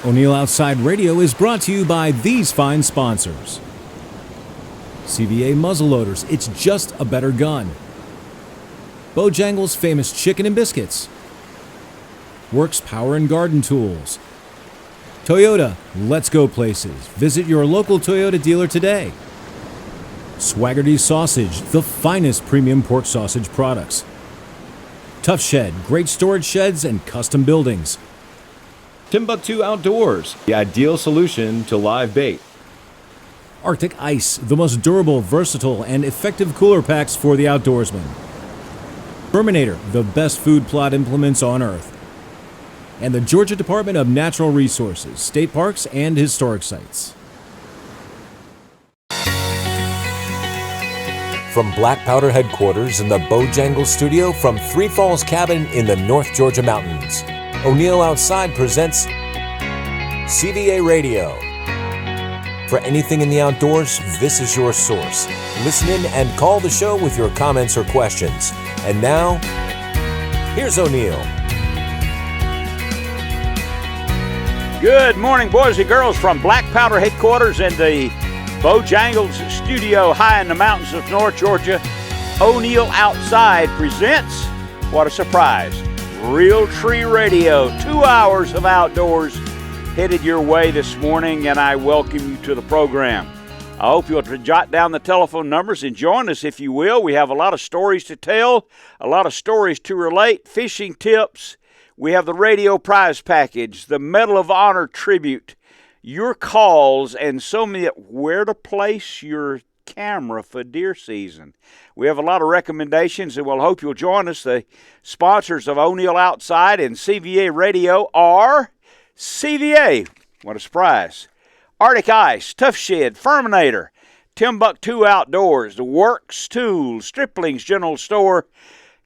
O'Neill Outside Radio is brought to you by these fine sponsors. CVA muzzleloaders, it's just a better gun. Bojangles' famous chicken and biscuits. WORX Power and Garden Tools. Toyota, let's go places. Visit your local Toyota dealer today. Swaggerty Sausage, the finest premium pork sausage products. Tough Shed, great storage sheds and custom buildings. Timbuktu Outdoors, the ideal solution to live bait. Arctic Ice, the most durable, versatile, and effective cooler packs for the outdoorsman. Terminator, the best food plot implements on Earth. And the Georgia Department of Natural Resources, state parks, and historic sites. From Black Powder headquarters in the Bojangles studio from Three Falls Cabin in the North Georgia Mountains, O'Neill Outside presents CVA Radio. For anything in the outdoors, this is your source. Listen in and call the show with your comments or questions. And now, here's O'Neill. Good morning, boys and girls, from Black Powder headquarters in the Bojangles studio high in the mountains of North Georgia. O'Neill Outside presents, what a surprise, Real Tree Radio. 2 hours of outdoors headed your way this morning, and I welcome you to the program. I hope you'll jot down the telephone numbers and join us if you will. We have a lot of stories to tell, a lot of stories to relate, fishing tips. We have the radio prize package, the Medal of Honor tribute, your calls, and so many, where to place your camera for deer season. We have a lot of recommendations, and we'll hope you'll join us. The sponsors of O'Neill Outside and CVA Radio are CVA, what a surprise, Arctic Ice, Tough Shed, Firminator, Timbuktu Outdoors, the WORX Tools, Stripling's General Store,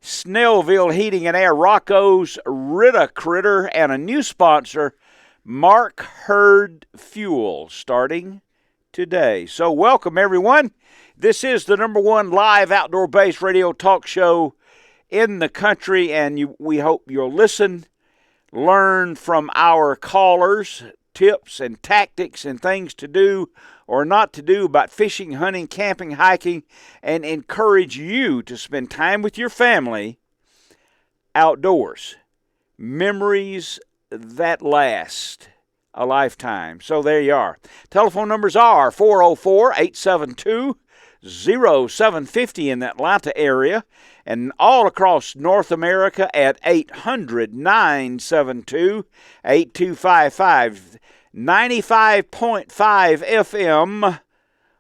Snellville Heating and Air, Rocco's, Rita Critter, and a new sponsor, Mark Hurd Fuel, starting today. So welcome, everyone. This is the #1 live outdoor-based radio talk show in the country, and we hope you'll listen, learn from our callers, tips and tactics and things to do or not to do about fishing, hunting, camping, hiking, and encourage you to spend time with your family outdoors. Memories that last a lifetime. So there you are. Telephone numbers are 404-872-0750 in the Atlanta area, and all across North America at 800-972-8255. 95.5 FM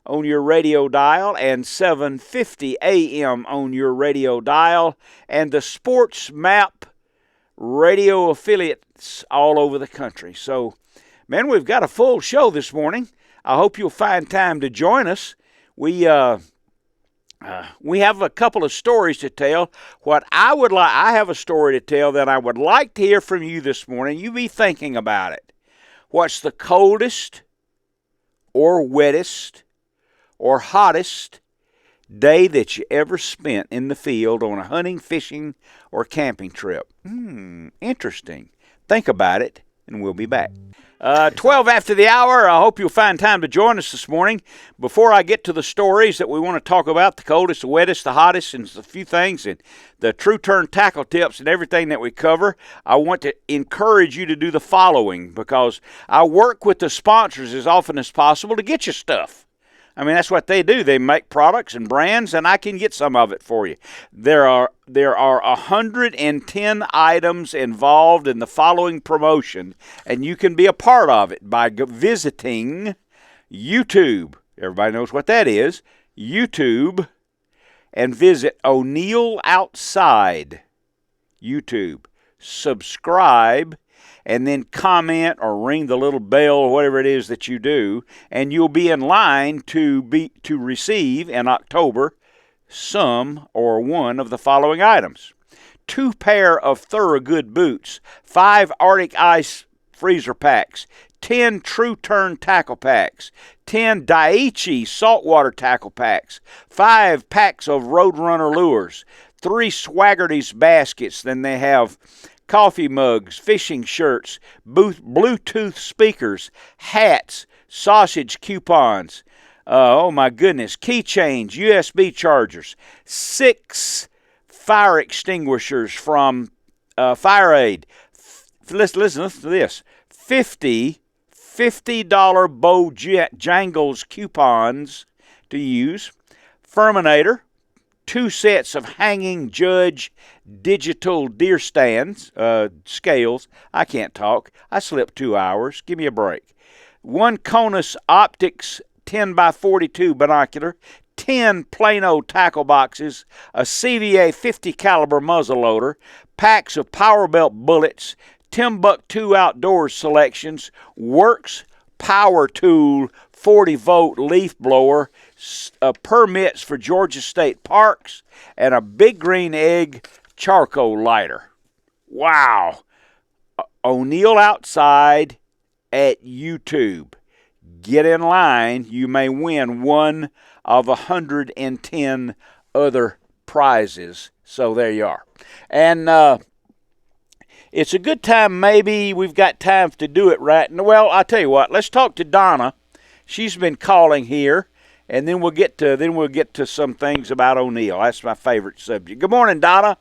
on your radio dial and 750 AM on your radio dial, and the Sports Map radio affiliates all over the country. So, man, we've got a full show this morning. I hope you'll find time to join us. We have a couple of stories to tell. I have a story to tell that I would like to hear from you this morning. You be thinking about it. What's the coldest or wettest or hottest day that you ever spent in the field on a hunting, fishing, or camping trip? Interesting. Think about it, and we'll be back. 12 after the hour. I hope you'll find time to join us this morning. Before I get to the stories that we want to talk about, the coldest, the wettest, the hottest, and a few things, and the true turn tackle tips and everything that we cover, I want to encourage you to do the following, because I work with the sponsors as often as possible to get you stuff. I mean, that's what they do. They make products and brands, and I can get some of it for you. There are 110 items involved in the following promotion, and you can be a part of it by visiting YouTube. Everybody knows what that is. YouTube, and visit O'Neill Outside. YouTube. Subscribe, and then comment or ring the little bell or whatever it is that you do, and you'll be in line to receive in October some or one of the following items: 2 pair of Thorogood boots, 5 Arctic Ice freezer packs, 10 True Turn tackle packs, 10 Daiichi saltwater tackle packs, 5 packs of Roadrunner lures, 3 Swaggerty's baskets. Then they have coffee mugs, fishing shirts, Bluetooth speakers, hats, sausage coupons. Oh my goodness, keychains, USB chargers, 6 fire extinguishers from FireAid. Listen to this. $50 Bojangles coupons to use. Furminator, 2 sets of hanging judge digital deer stands, scales. I can't talk. I slept 2 hours. Give me a break. 1 Conus Optics 10 by 42 binocular, 10 Plano tackle boxes, a CVA 50 caliber muzzleloader, packs of Powerbelt bullets, Timbuktu Outdoors selections, WORX Power Tool 40-volt leaf blower, permits for Georgia State Parks, and a Big Green Egg charcoal lighter. Wow. O'Neill Outside at YouTube. Get in line. You may win one of 110 other prizes. So there you are. And it's a good time. Maybe we've got time to do it right. Well, I'll tell you what. Let's talk to Donna. She's been calling here, and then we'll get to some things about O'Neill. That's my favorite subject. Good morning, Donna.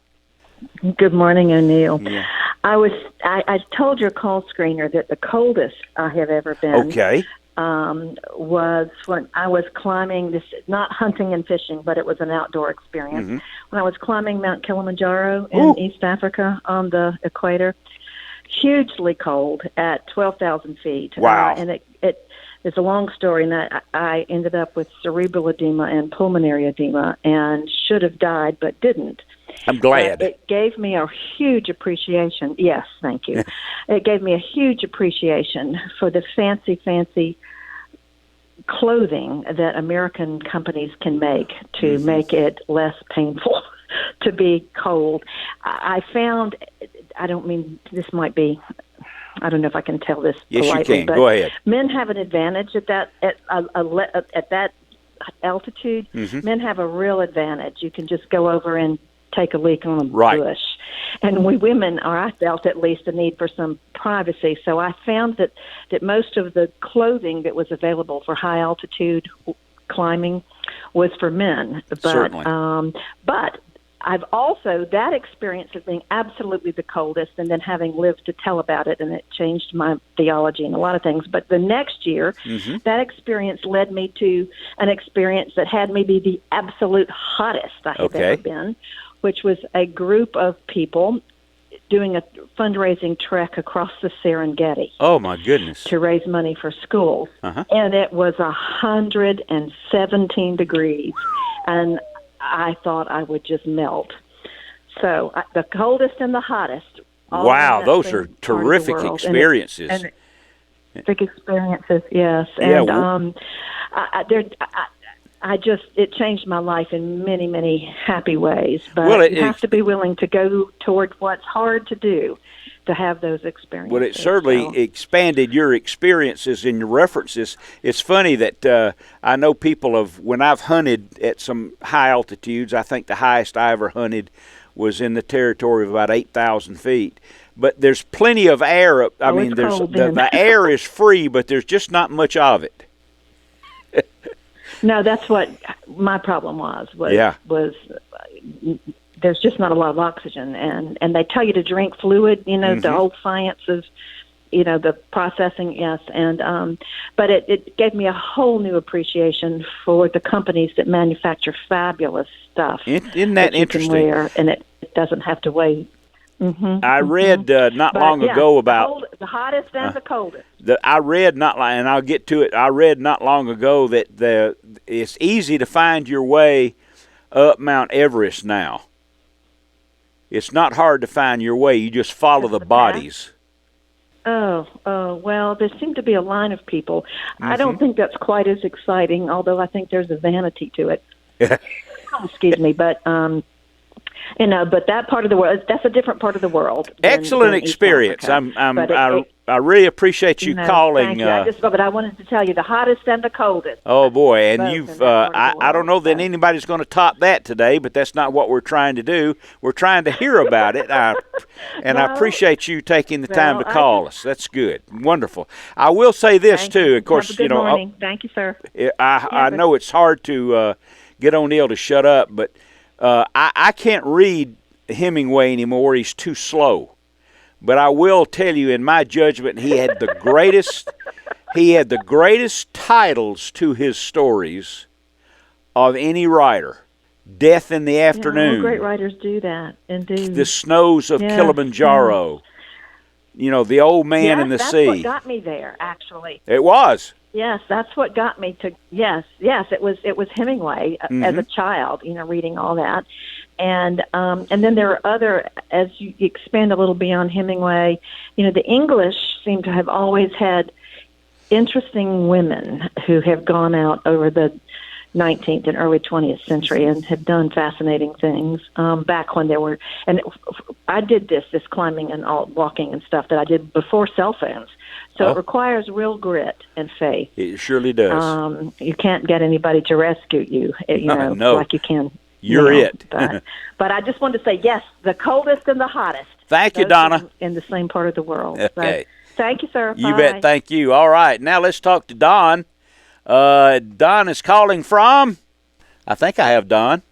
Good morning, O'Neill. Yeah. I told your call screener that the coldest I have ever been. Okay. Was when I was climbing this, not hunting and fishing, but it was an outdoor experience. Mm-hmm. When I was climbing Mount Kilimanjaro in East Africa on the equator, hugely cold at 12,000 feet. Wow. And it's a long story, and I ended up with cerebral edema and pulmonary edema and should have died, but didn't. I'm glad. It gave me a huge appreciation. Yes, thank you. It gave me a huge appreciation for the fancy clothing that American companies can make to make it less painful to be cold. I found, I don't mean, this might be, I don't know if I can tell this yes, politely. you can. But go ahead. Men have an advantage at that altitude. Mm-hmm. Men have a real advantage. You can just go over and take a leak on a bush. And we women, or I felt at least, a need for some privacy. So I found that most of the clothing that was available for high altitude climbing was for men. But, certainly. But I've also, that experience of being absolutely the coldest and then having lived to tell about it, and it changed my theology and a lot of things. But the next year, that experience led me to an experience that had me be the absolute hottest I have ever been, which was a group of people doing a fundraising trek across the Serengeti. Oh, my goodness. To raise money for schools. And it was 117 degrees, and I thought I would just melt. So the coldest and the hottest. Wow, those are terrific experiences. And big experiences, yes. Yeah, And it changed my life in many, many happy ways. But you have to be willing to go toward what's hard to do to have those experiences. Well, it certainly expanded your experiences and your references. It's funny that I know people when I've hunted at some high altitudes, I think the highest I ever hunted was in the territory of about 8,000 feet. But there's plenty of air. I mean, the air is free, but there's just not much of it. No, that's what my problem was there's just not a lot of oxygen, and they tell you to drink fluid, the old science of, the processing, yes, and but it gave me a whole new appreciation for the companies that manufacture fabulous stuff. Isn't that interesting? You can wear, and it doesn't have to weigh. I read not long ago about the hottest and the coldest. I read and I'll get to it. I read not long ago that it's easy to find your way up Mount Everest now. It's not hard to find your way. You just follow the bodies. Well, there seemed to be a line of people. I don't think that's quite as exciting, although I think there's a vanity to it. Excuse me, but But that part of the world, that's a different part of the world. Excellent than East experience. Africa. I really appreciate you calling. Thank you. But I wanted to tell you the hottest and the coldest. Oh boy, and both you've in that part of the I don't know world, that so. anybody's going to top that today, but that's not what we're trying to do. We're trying to hear about it. I appreciate you taking the time to call us. That's good. Wonderful. I will say this too. Of course, Have a good morning. Thank you, sir. I know it's hard to get O'Neill to shut up, but I can't read Hemingway anymore. He's too slow. But I will tell you, in my judgment, he had the greatest. He had the greatest titles to his stories of any writer. Death in the Afternoon. All great writers do that, indeed. The Snows of Kilimanjaro. You know, The Old Man in the Sea. That's what got me there, actually. It was. Yes, that's what got me to. Yes, it was Hemingway as a child. Reading all that, and then there are other. As you expand a little beyond Hemingway, the English seem to have always had interesting women who have gone out over the 19th and early 20th century and have done fascinating things back when there were. And I did this climbing and all walking and stuff that I did before cell phones. So it requires real grit and faith. It surely does. You can't get anybody to rescue you, no. like you can. You're it. But I just wanted to say, yes, the coldest and the hottest. Thank you, Donna. In the same part of the world. Okay. So, thank you, sir. You Bye. bet. Thank you. All right. Now let's talk to Don. Don is calling from, I think I have Don.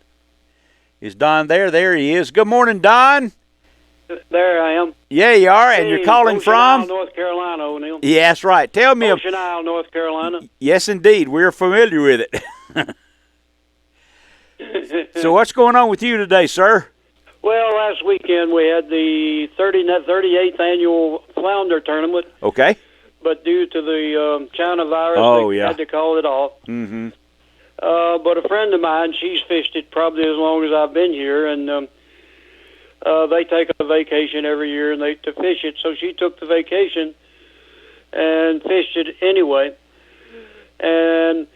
Is Don there? There he is. Good morning, Don. There I am. Yeah, you are, and you're calling Ocean from? Isle, North Carolina, O'Neill. Yeah, that's right. Tell me. Ocean Isle, North Carolina. Yes, indeed. We're familiar with it. So what's going on with you today, sir? Well, last weekend we had the 38th annual flounder tournament. Okay. But due to the China virus, they had to call it off. Mm-hmm. But a friend of mine, she's fished it probably as long as I've been here, and they take a vacation every year and to fish it. So she took the vacation and fished it anyway. And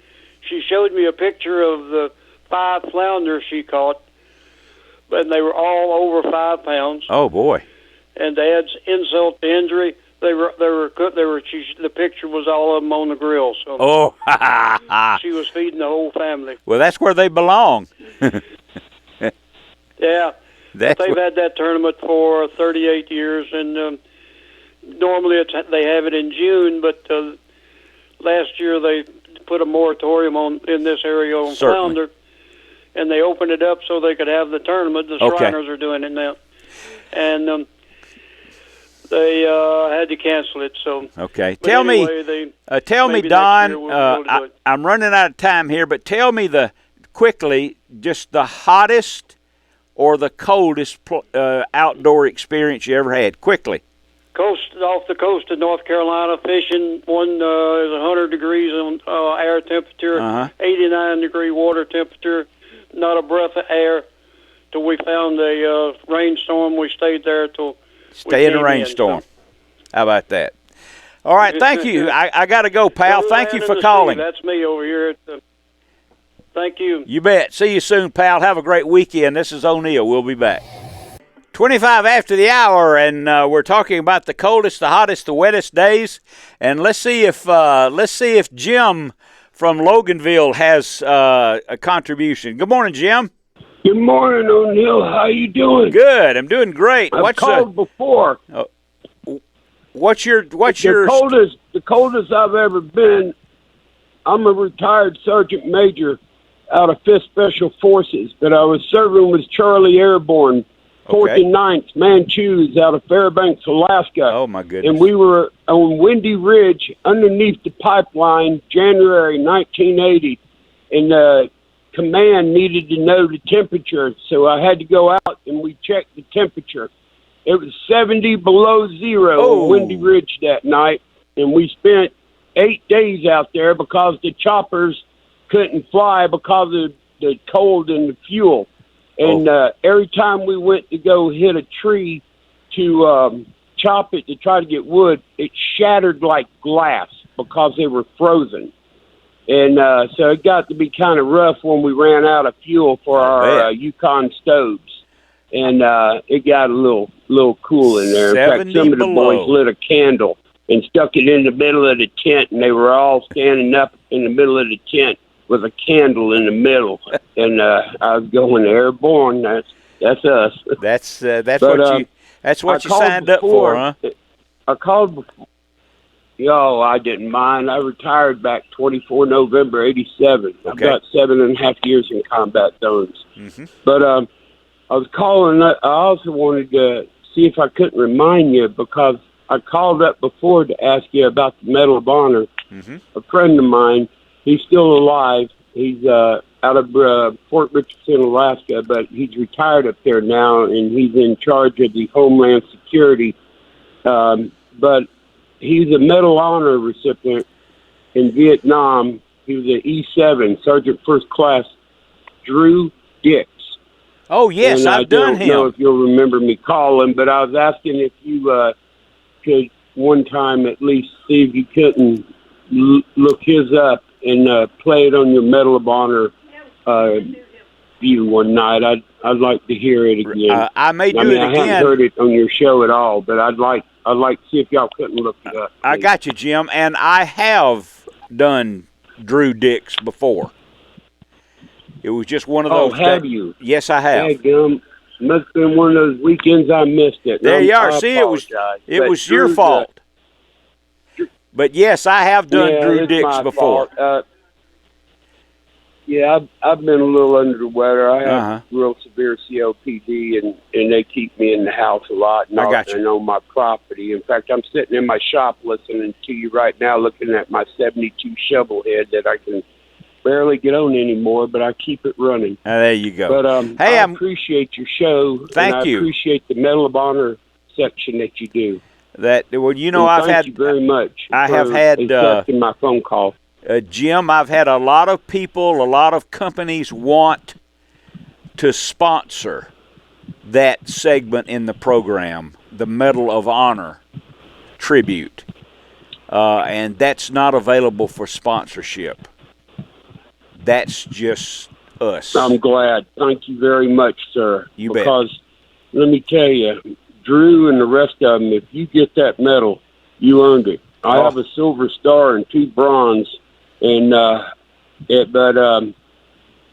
she showed me a picture of the 5 flounders she caught, but they were all over 5 pounds. Oh boy! And to add insult to injury, the picture was all of them on the grill. So she was feeding the whole family. Well, that's where they belong. Yeah. They've had that tournament for 38 years, and normally they have it in June, but last year they put a moratorium in this area on flounder, and they opened it up so they could have the tournament. The Shriners are doing it now, and they had to cancel it. So tell me, Don. I'm running out of time here, but tell me quickly just the hottest or the coldest outdoor experience you ever had? Quickly. Off the coast of North Carolina, fishing. One is 100 degrees on air temperature, 89-degree water temperature, not a breath of air, till we found a rainstorm. We stayed there till stay in a rainstorm. How about that? All right, thank you. I got to go, pal. Thank you for calling. That's me over here. Thank you. You bet. See you soon, pal. Have a great weekend. This is O'Neill. We'll be back. 25 after the hour, and we're talking about the coldest, the hottest, the wettest days. And let's see if Jim from Loganville has a contribution. Good morning, Jim. Good morning, O'Neill. How you doing? Good. I'm doing great. I've called before. What's your the coldest I've ever been? I'm a retired sergeant major out of 5th Special Forces, but I was serving with Charlie Airborne, 4th and 9th Manchus out of Fairbanks, Alaska. Oh, my goodness. And we were on Windy Ridge underneath the pipeline, January 1980, and the command needed to know the temperature, so I had to go out and we checked the temperature. It was 70 below zero on Windy Ridge that night, and we spent 8 days out there because the choppers couldn't fly because of the cold and the fuel. And every time we went to go hit a tree to chop it to try to get wood, it shattered like glass because they were frozen. And so it got to be kind of rough when we ran out of fuel for our Yukon stoves. and it got a little cool in there. In fact, 70 some of the below. boys lit a candle and stuck it in the middle of the tent, and they were all standing up in the middle of the tent with a candle in the middle. And I was going airborne. That's us. That's But, what you I called signed up for, huh? I called before. Yo, I didn't mind. I retired back 24 November 87. I've Okay. got 7.5 years in combat zones. Mm-hmm. But I was calling. I also wanted to see if I couldn't remind you, because I called up before to ask you about the Medal of Honor. Mm-hmm. A friend of mine, he's still alive. He's out of Fort Richardson, Alaska, but he's retired up there now, and he's in charge of the Homeland Security. But he's a Medal of Honor recipient in Vietnam. He was an E7, Sergeant First Class, Drew Dix. Oh, yes, And I've done I don't know him. if you'll remember me calling, but I was asking if you could one time at least see if you couldn't look his up and play it on your Medal of Honor view one night. I'd like to hear it again. I may do I mean, it I again. haven't heard it on your show at all, but I'd like to see if y'all couldn't look it up. I got you, Jim, and I have done Drew Dix before. It was just one of those. Oh, have you? Yes, I have. Dadgum. Must have been one of those weekends I missed it. There you are. I See, apologize. it But was your Drew's, fault. But yes, I have done yeah, Drew it's Dix my before. fault. Yeah, I've been a little under the weather. I have real severe COPD, and they keep me in the house a lot. And I got you. And on my property. In fact, I'm sitting in my shop listening to you right now, looking at my 72 shovel head that I can barely get on anymore, but I keep it running. There you go. But hey, I appreciate your show. Thank you. I appreciate the Medal of Honor section that you do. Well, you know, And I've had. Thank you very much. I have had accepting my phone call. Jim, I've had a lot of people, a lot of companies want to sponsor that segment in the program, the Medal of Honor tribute, and that's not available for sponsorship. That's just us. I'm glad. Thank you very much, sir. You bet. Because let me tell you, Drew and the rest of them, if you get that medal, you earned it. I have a silver star and 2 bronze. And but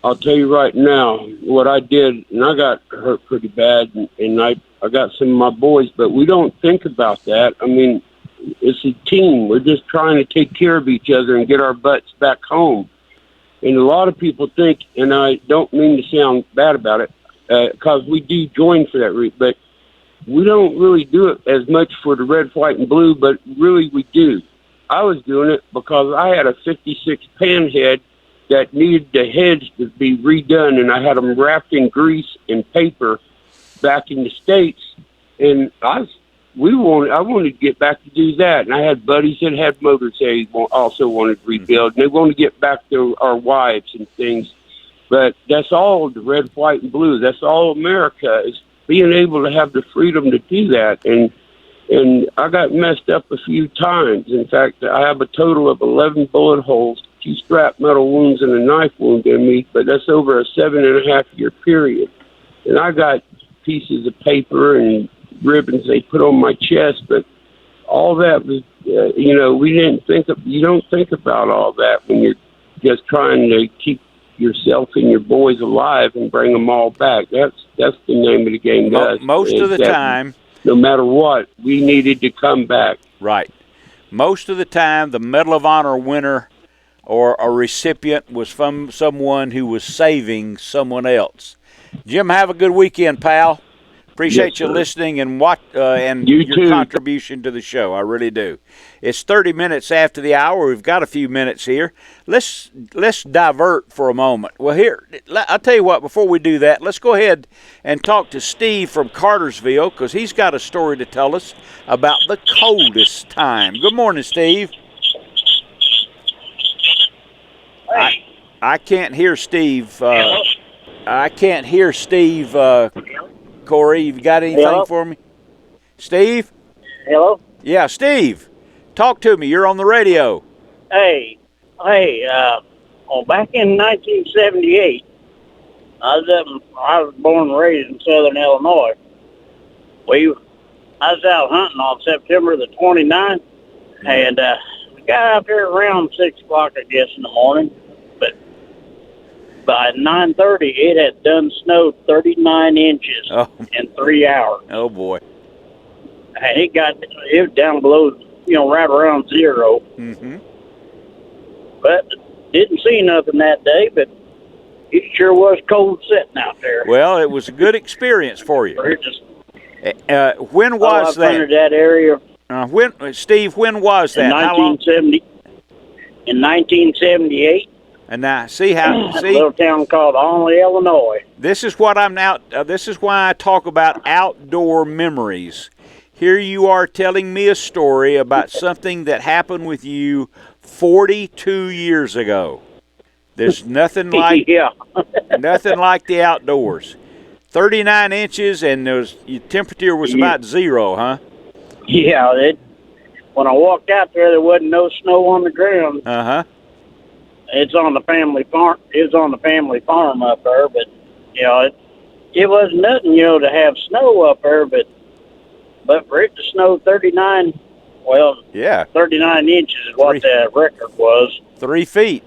I'll tell you right now what I did, and I got hurt pretty bad, and I got some of my boys, but we don't think about that. I mean, it's a team. We're just trying to take care of each other and get our butts back home. And a lot of people think, and I don't mean to sound bad about it, because we do join for that route, but we don't really do it as much for the red, white, and blue, but really we do. I was doing it because I had a 56 pan head that needed the heads to be redone, and I had them wrapped in grease and paper back in the States. And I wanted to get back to do that. And I had buddies that had motors they also wanted to rebuild, and they wanted to get back to our wives and things. But that's all the red, white, and blue. That's all America, is being able to have the freedom to do that. And I got messed up a few times. In fact, I have a total of 11 bullet holes, 2 strap metal wounds, and a knife wound in me, but that's over a 7.5-year period. And I got pieces of paper and ribbons they put on my chest, but all that was, you don't think about all that when you're just trying to keep yourself and your boys alive and bring them all back. That's the name of the game, guys. Most of the time, no matter what, we needed to come back. Right. Most of the time, the Medal of Honor winner or a recipient was from someone who was saving someone else. Jim, have a good weekend, pal. Appreciate you listening and your contribution to the show. I really do. It's 30 minutes after the hour. We've got a few minutes here. Let's divert for a moment. Well, here, I'll tell you what, before we do that, let's go ahead and talk to Steve from Cartersville, because he's got a story to tell us about the coldest time. Good morning, Steve. Hey. I can't hear Steve. I can't hear Steve. Corey, you got anything for me? Steve? Hello? Yeah, Steve. Talk to me. You're on the radio. Hey, back in 1978, I was born and raised in southern Illinois. I was out hunting on September the 29th, and we got out there around 6 o'clock, I guess, in the morning. But by 9:30, it had done snowed 39 inches in 3 hours. Oh, boy. And it was down below, right around zero. Mm-hmm. But didn't see nothing that day, but it sure was cold sitting out there. Well, it was a good experience for you. When was I hunted that area. Steve, when was that? How long? In 1978. And now, see a little town called Onley, Illinois. This is what this is why I talk about outdoor memories. Here you are telling me a story about something that happened with you 42 years ago. There's nothing like nothing like the outdoors. 39 inches, and your temperature was about zero, huh? Yeah. When I walked out there wasn't no snow on the ground. Uh-huh. It's on the family farm. It was on the family farm up there, but it wasn't nothing, to have snow up there, but for it to snow 39, 39 inches is what the record was. 3 feet.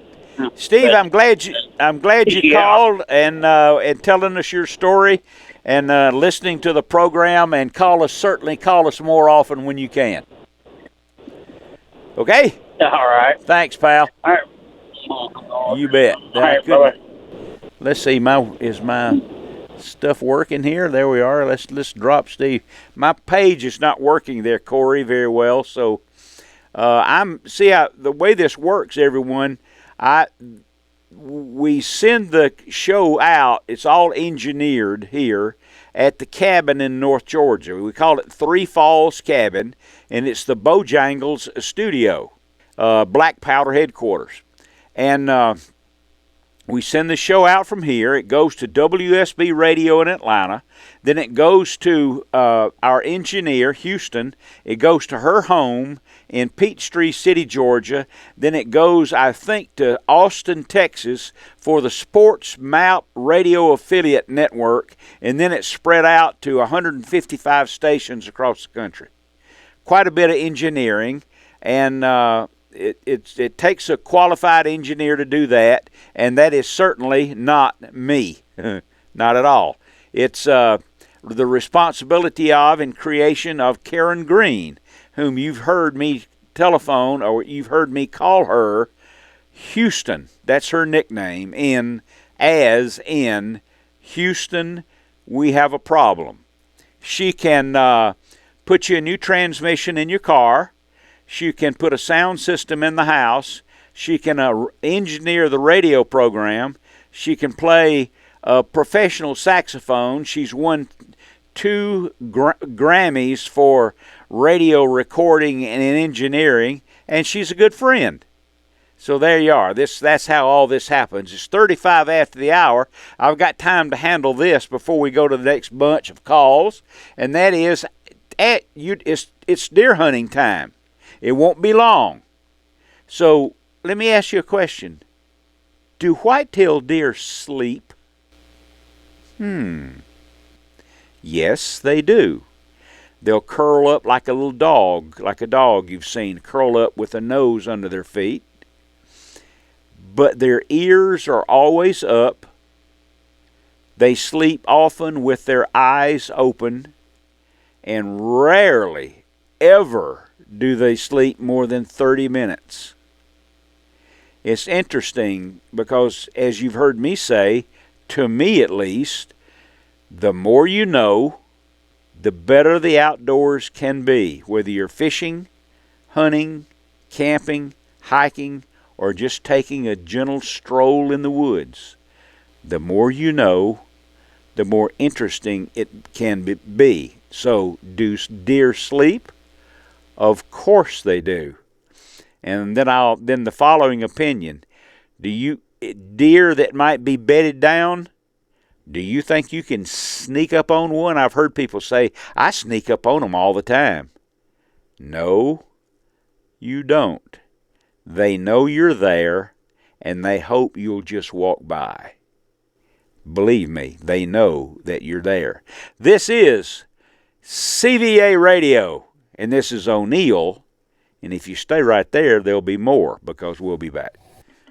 Steve, I'm glad you called and telling us your story and listening to the program, and certainly call us more often when you can. Okay? All right. Thanks, pal. All right. You bet. All right, bye-bye. Let's see, is my stuff working here? There we are. Let's drop Steve. My page is not working there, Corey, very well. So the way this works, everyone. We send the show out. It's all engineered here at the cabin in North Georgia. We call it Three Falls Cabin, and it's the Bojangles studio, Black Powder headquarters. And we send the show out from here. It goes to WSB Radio in Atlanta. Then it goes to our engineer, Houston. It goes to her home in Peachtree City, Georgia. Then it goes, I think, to Austin, Texas for the Sports Map Radio Affiliate Network. And then it's spread out to 155 stations across the country. Quite a bit of engineering, and it takes a qualified engineer to do that, and that is certainly not me. Not at all. It's the responsibility of and creation of Karen Green, whom you've heard me telephone, or you've heard me call her Houston. That's her nickname, as in Houston, we have a problem. She can put you a new transmission in your car. She can put a sound system in the house. She can engineer the radio program. She can play a professional saxophone. She's won 2 Grammys for radio recording and engineering, and she's a good friend. So there you are. That's how all this happens. It's 35 after the hour. I've got time to handle this before we go to the next bunch of calls, and that is it's deer hunting time. It won't be long. So let me ask you a question. Do white-tailed deer sleep? Yes, they do. They'll curl up like a little dog, like a dog you've seen, curl up with a nose under their feet. But their ears are always up. They sleep often with their eyes open, and rarely, ever, do they sleep more than 30 minutes. It's interesting because, as you've heard me say, to me at least, the more you know, the better the outdoors can be, whether you're fishing, hunting, camping, hiking, or just taking a gentle stroll in the woods. The more you know, the more interesting it can be. So, do deer sleep? Of course they do. And then the following opinion. Deer that might be bedded down, do you think you can sneak up on one? I've heard people say, I sneak up on them all the time. No, you don't. They know you're there, and they hope you'll just walk by. Believe me, they know that you're there. This is CVA Radio, and this is O'Neill. And if you stay right there, there'll be more because we'll be back.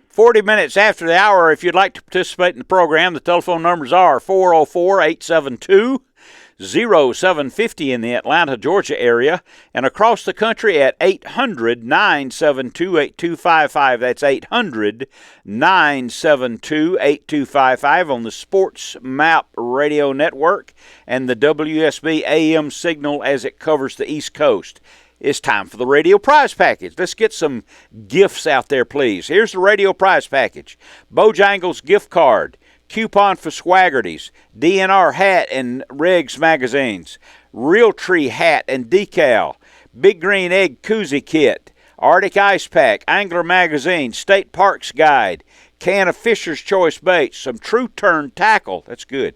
40 minutes after the hour, if you'd like to participate in the program, the telephone numbers are 404-872-0750 in the Atlanta, Georgia area, and across the country at 800-972-8255. That's 800-972-8255 on the Sports Map Radio Network and the WSB AM signal as it covers the East Coast. It's time for the radio prize package. Let's get some gifts out there, please. Here's the radio prize package. Bojangles gift card, coupon for Swaggerty's, DNR hat and Regs magazines, Realtree hat and decal, Big Green Egg koozie kit, Arctic Ice Pack, Angler magazine, State Parks guide, can of Fisher's Choice baits, some True Turn tackle, that's good,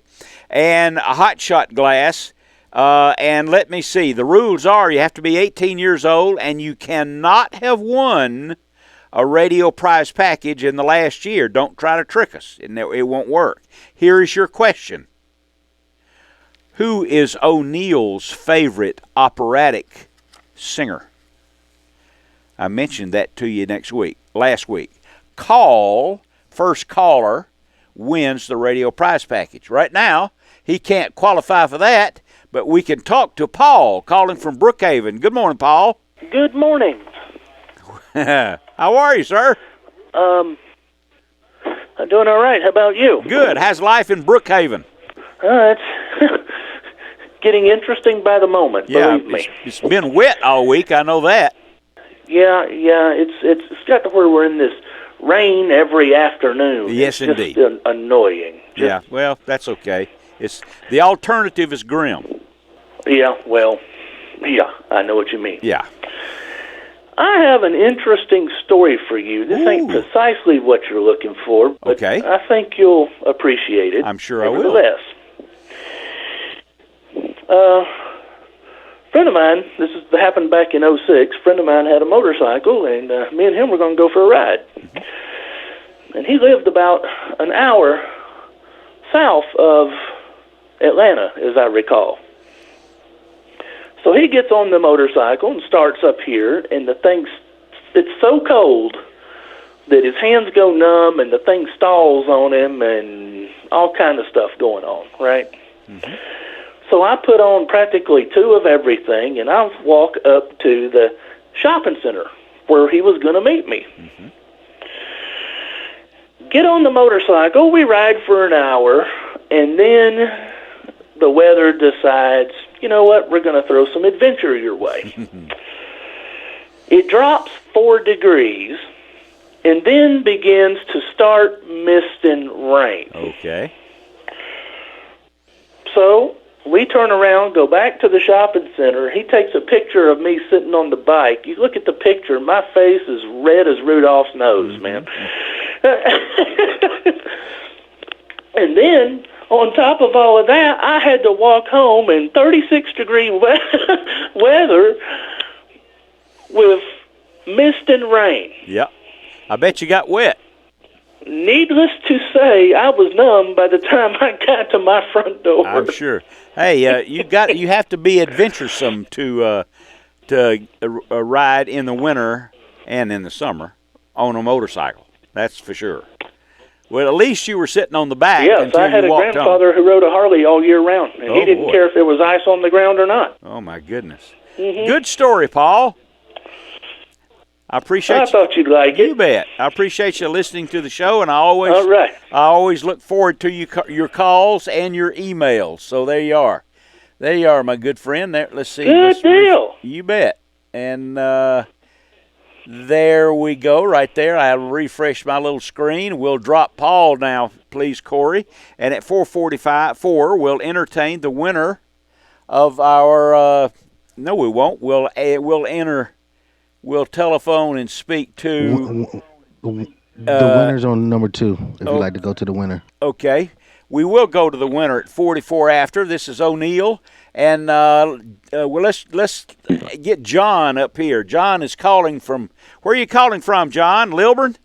and a hot shot glass. And let me see. The rules are you have to be 18 years old and you cannot have won a radio prize package in the last year. Don't try to trick us. It won't work. Here is your question. Who is O'Neill's favorite operatic singer? I mentioned that to you last week. First caller wins the radio prize package. Right now, he can't qualify for that. But we can talk to Paul, calling from Brookhaven. Good morning, Paul. Good morning. How are you, sir? I'm doing all right. How about you? Good. How's life in Brookhaven? It's getting interesting by the moment, believe me. It's been wet all week, I know that. Yeah, it's got to where we're in this rain every afternoon. Yes, it's indeed. Just annoying. Yeah, well, that's okay. The alternative is grim. Yeah, well, yeah, I know what you mean. Yeah. I have an interesting story for you. This ain't precisely what you're looking for, but okay. I think you'll appreciate it. I'm sure I will. Nevertheless, friend of mine, happened back in 2006, friend of mine had a motorcycle, and me and him were going to go for a ride. Mm-hmm. And he lived about an hour south of Atlanta, as I recall. So he gets on the motorcycle and starts up here, and it's so cold that his hands go numb, and the thing stalls on him, and all kind of stuff going on, right? Mm-hmm. So I put on practically two of everything, and I walk up to the shopping center where he was going to meet me. Mm-hmm. Get on the motorcycle, we ride for an hour, and then the weather decides, you know what, we're going to throw some adventure your way. It drops 4 degrees and then begins to start misting rain. Okay. So we turn around, go back to the shopping center. He takes a picture of me sitting on the bike. You look at the picture, my face is red as Rudolph's nose, man. And then, on top of all of that, I had to walk home in 36-degree weather with mist and rain. Yep. I bet you got wet. Needless to say, I was numb by the time I got to my front door. I'm sure. Hey, you have to be adventuresome to ride in the winter and in the summer on a motorcycle. That's for sure. Well, at least you were sitting on the back. Yes, I had a grandfather who rode a Harley all year round, and he didn't care if there was ice on the ground or not. Oh, my goodness. Mm-hmm. Good story, Paul. I thought you'd like it. You bet. I appreciate you listening to the show, and I always look forward to your calls and your emails. So there you are. There you are, my good friend. There. Let's see. Good deal. You bet. And there we go, right there. I refreshed my little screen. We'll drop Paul now, please, Corey. And at 4:45, we'll entertain the winner of our. No, we won't. We'll telephone and speak to the winner's on number 2. If you'd like to go to the winner. Okay, we will go to the winner at 44 after. This is O'Neill, and let's get John up here. John is calling from. Where are you calling from, John? Lilburn?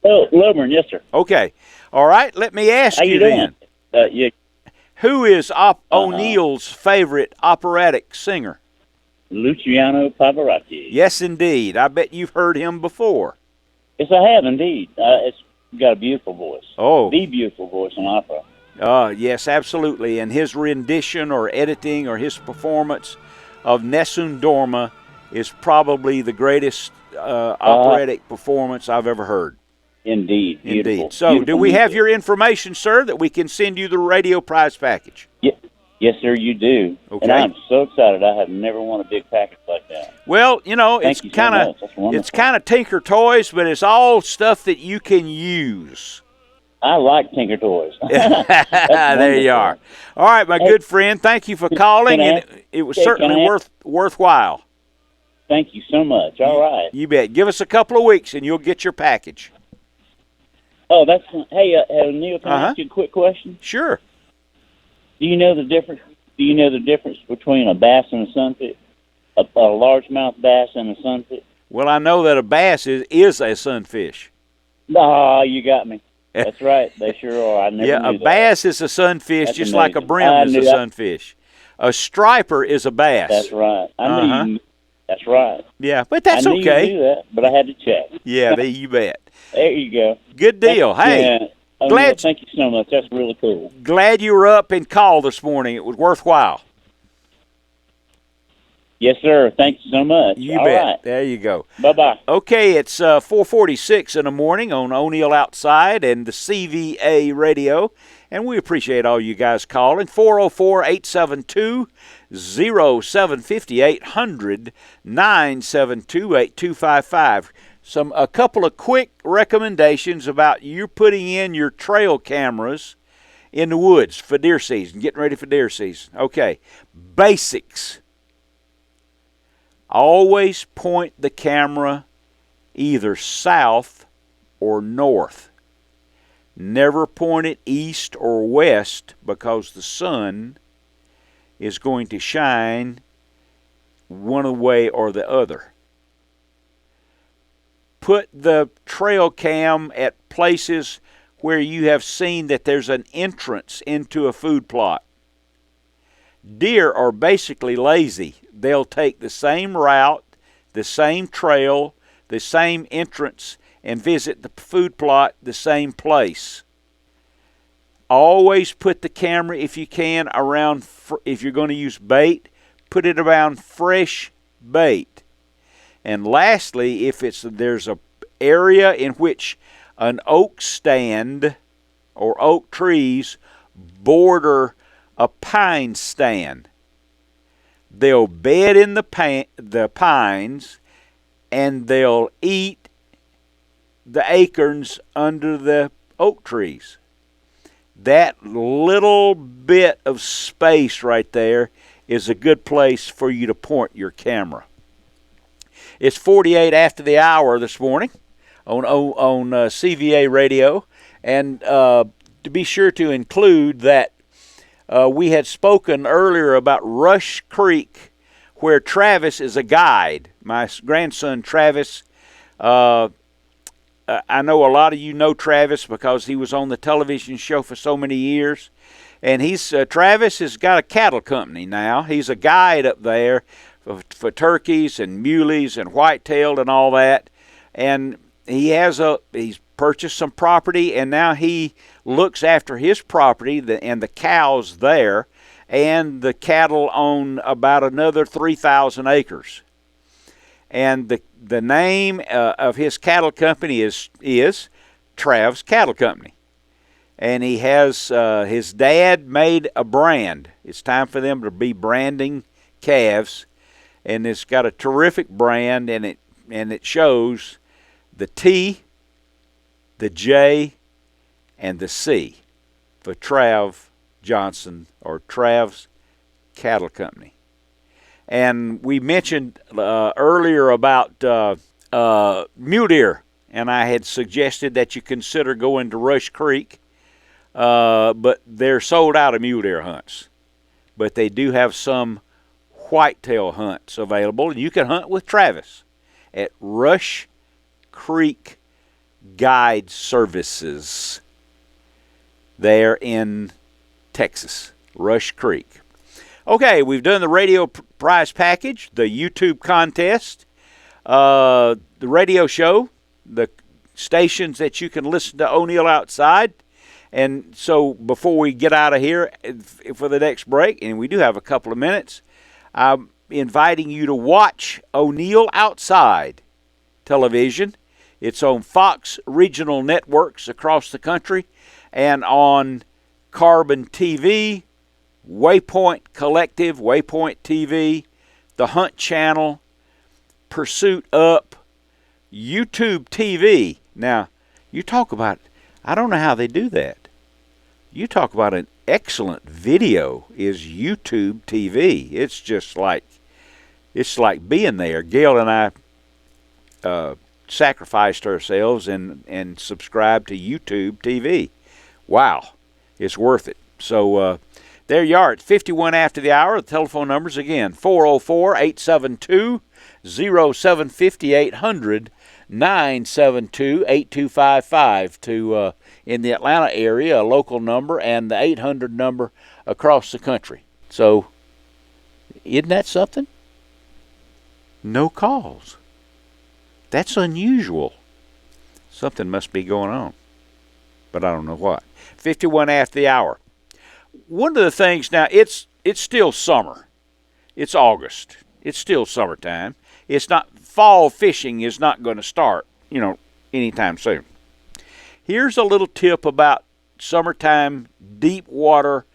Oh, Lilburn, yes, sir. Okay, all right. Let me ask How you then. doing? Yeah, Who is O'Neill's favorite operatic singer? Luciano Pavarotti. Yes, indeed. I bet you've heard him before. Yes, I have indeed. It's got a beautiful voice. Oh. The beautiful voice in opera. Yes, absolutely. And his rendition or editing or his performance of Nessun Dorma is probably the greatest operatic performance I've ever heard. Indeed. Beautiful. Indeed. So, Beautiful do we have music. your information, sir, that we can send you the radio prize package? Yes, sir, you do. Okay. And I'm so excited. I have never won a big package like that. Well, you know, Thank it's you so kind much. of That's wonderful. it's kind of Tinker Toys, but it's all stuff that you can use. I like Tinker Toys. There you are. All right, my good friend. Thank you for calling, and it was certainly worthwhile. Thank you so much. All right. You bet. Give us a couple of weeks, and you'll get your package. Oh, that's hey, Neil. Can I ask you a quick question? Sure. Do you know the difference? Do you know the difference between a bass and a sunfish? A largemouth bass and a sunfish? Well, I know that a bass is a sunfish. Ah, you got me. That's right. They sure are. I never knew a that. bass is a sunfish, That's just amazing. like a brim is a sunfish. A striper is a bass. That's right. I knew you. That's right. Yeah, but that's I knew okay. You knew that, but I had to check. Yeah, you bet. There you go. Good deal. Hey, glad. Thank you so much. That's really cool. Glad you were up and called this morning. It was worthwhile. Yes, sir. Thank you so much. You All bet. right. There you go. Bye-bye. Okay, it's 4:46 in the morning on O'Neill Outside and the CVA radio, and we appreciate all you guys calling. 404-872-0750, 800-972-8255. A couple of quick recommendations about you putting in your trail cameras in the woods for deer season, getting ready for deer season. Okay, basics. Always point the camera either south or north. Never point it east or west because the sun is going to shine one way or the other. Put the trail cam at places where you have seen that there's an entrance into a food plot. Deer are basically lazy. They'll take the same route, the same trail, the same entrance, and visit the food plot the same place. Always put the camera, if you can, around, if you're going to use bait, put it around fresh bait. And lastly, if there's a area in which an oak stand or oak trees border a pine stand, they'll bed in the pines and they'll eat the acorns under the oak trees. That little bit of space right there is a good place for you to point your camera. It's 48 after the hour this morning on CVA radio, and to be sure to include that we had spoken earlier about Rush Creek, where Travis is a guide. My grandson Travis, I know a lot of you know Travis because he was on the television show for so many years. And Travis has got a cattle company now. He's a guide up there for turkeys and muleys and whitetail and all that. And he's purchased some property, and now he looks after his property and the cows there and the cattle on about another 3,000 acres. And the name of his cattle company is Trav's Cattle Company. And he has his dad made a brand. It's time for them to be branding calves, and it's got a terrific brand, and it shows the T, the J, and the C for Trav Johnson or Trav's Cattle Company. And we mentioned earlier about mule deer, and I had suggested that you consider going to Rush Creek, but they're sold out of mule deer hunts. But they do have some whitetail hunts available, and you can hunt with Travis at Rush Creek Guide Services there in Texas, Rush Creek. Okay, we've done the radio prize package, the YouTube contest, the radio show, the stations that you can listen to O'Neill Outside. And so before we get out of here for the next break, and we do have a couple of minutes, I'm inviting you to watch O'Neill Outside television. It's on Fox regional networks across the country and on Carbon TV, Waypoint Collective, Waypoint TV, The Hunt Channel, Pursuit Up, YouTube TV. Now, you talk about, I don't know how they do that. You talk about an excellent video is YouTube TV. It's just like, it's like being there. Gail and I sacrificed ourselves and subscribed to YouTube TV. Wow, it's worth it. So there you are. It's 51 after the hour. The telephone numbers again, 404-872-0750, 800-972-8255 to in the Atlanta area, a local number, and the 800 number across the country. So isn't that something? No calls. That's unusual. Something must be going on, but I don't know what. 51 after the hour. One of the things now, it's still summer. It's August. It's still summertime. It's not, fall fishing is not going to start, anytime soon. Here's a little tip about summertime deep water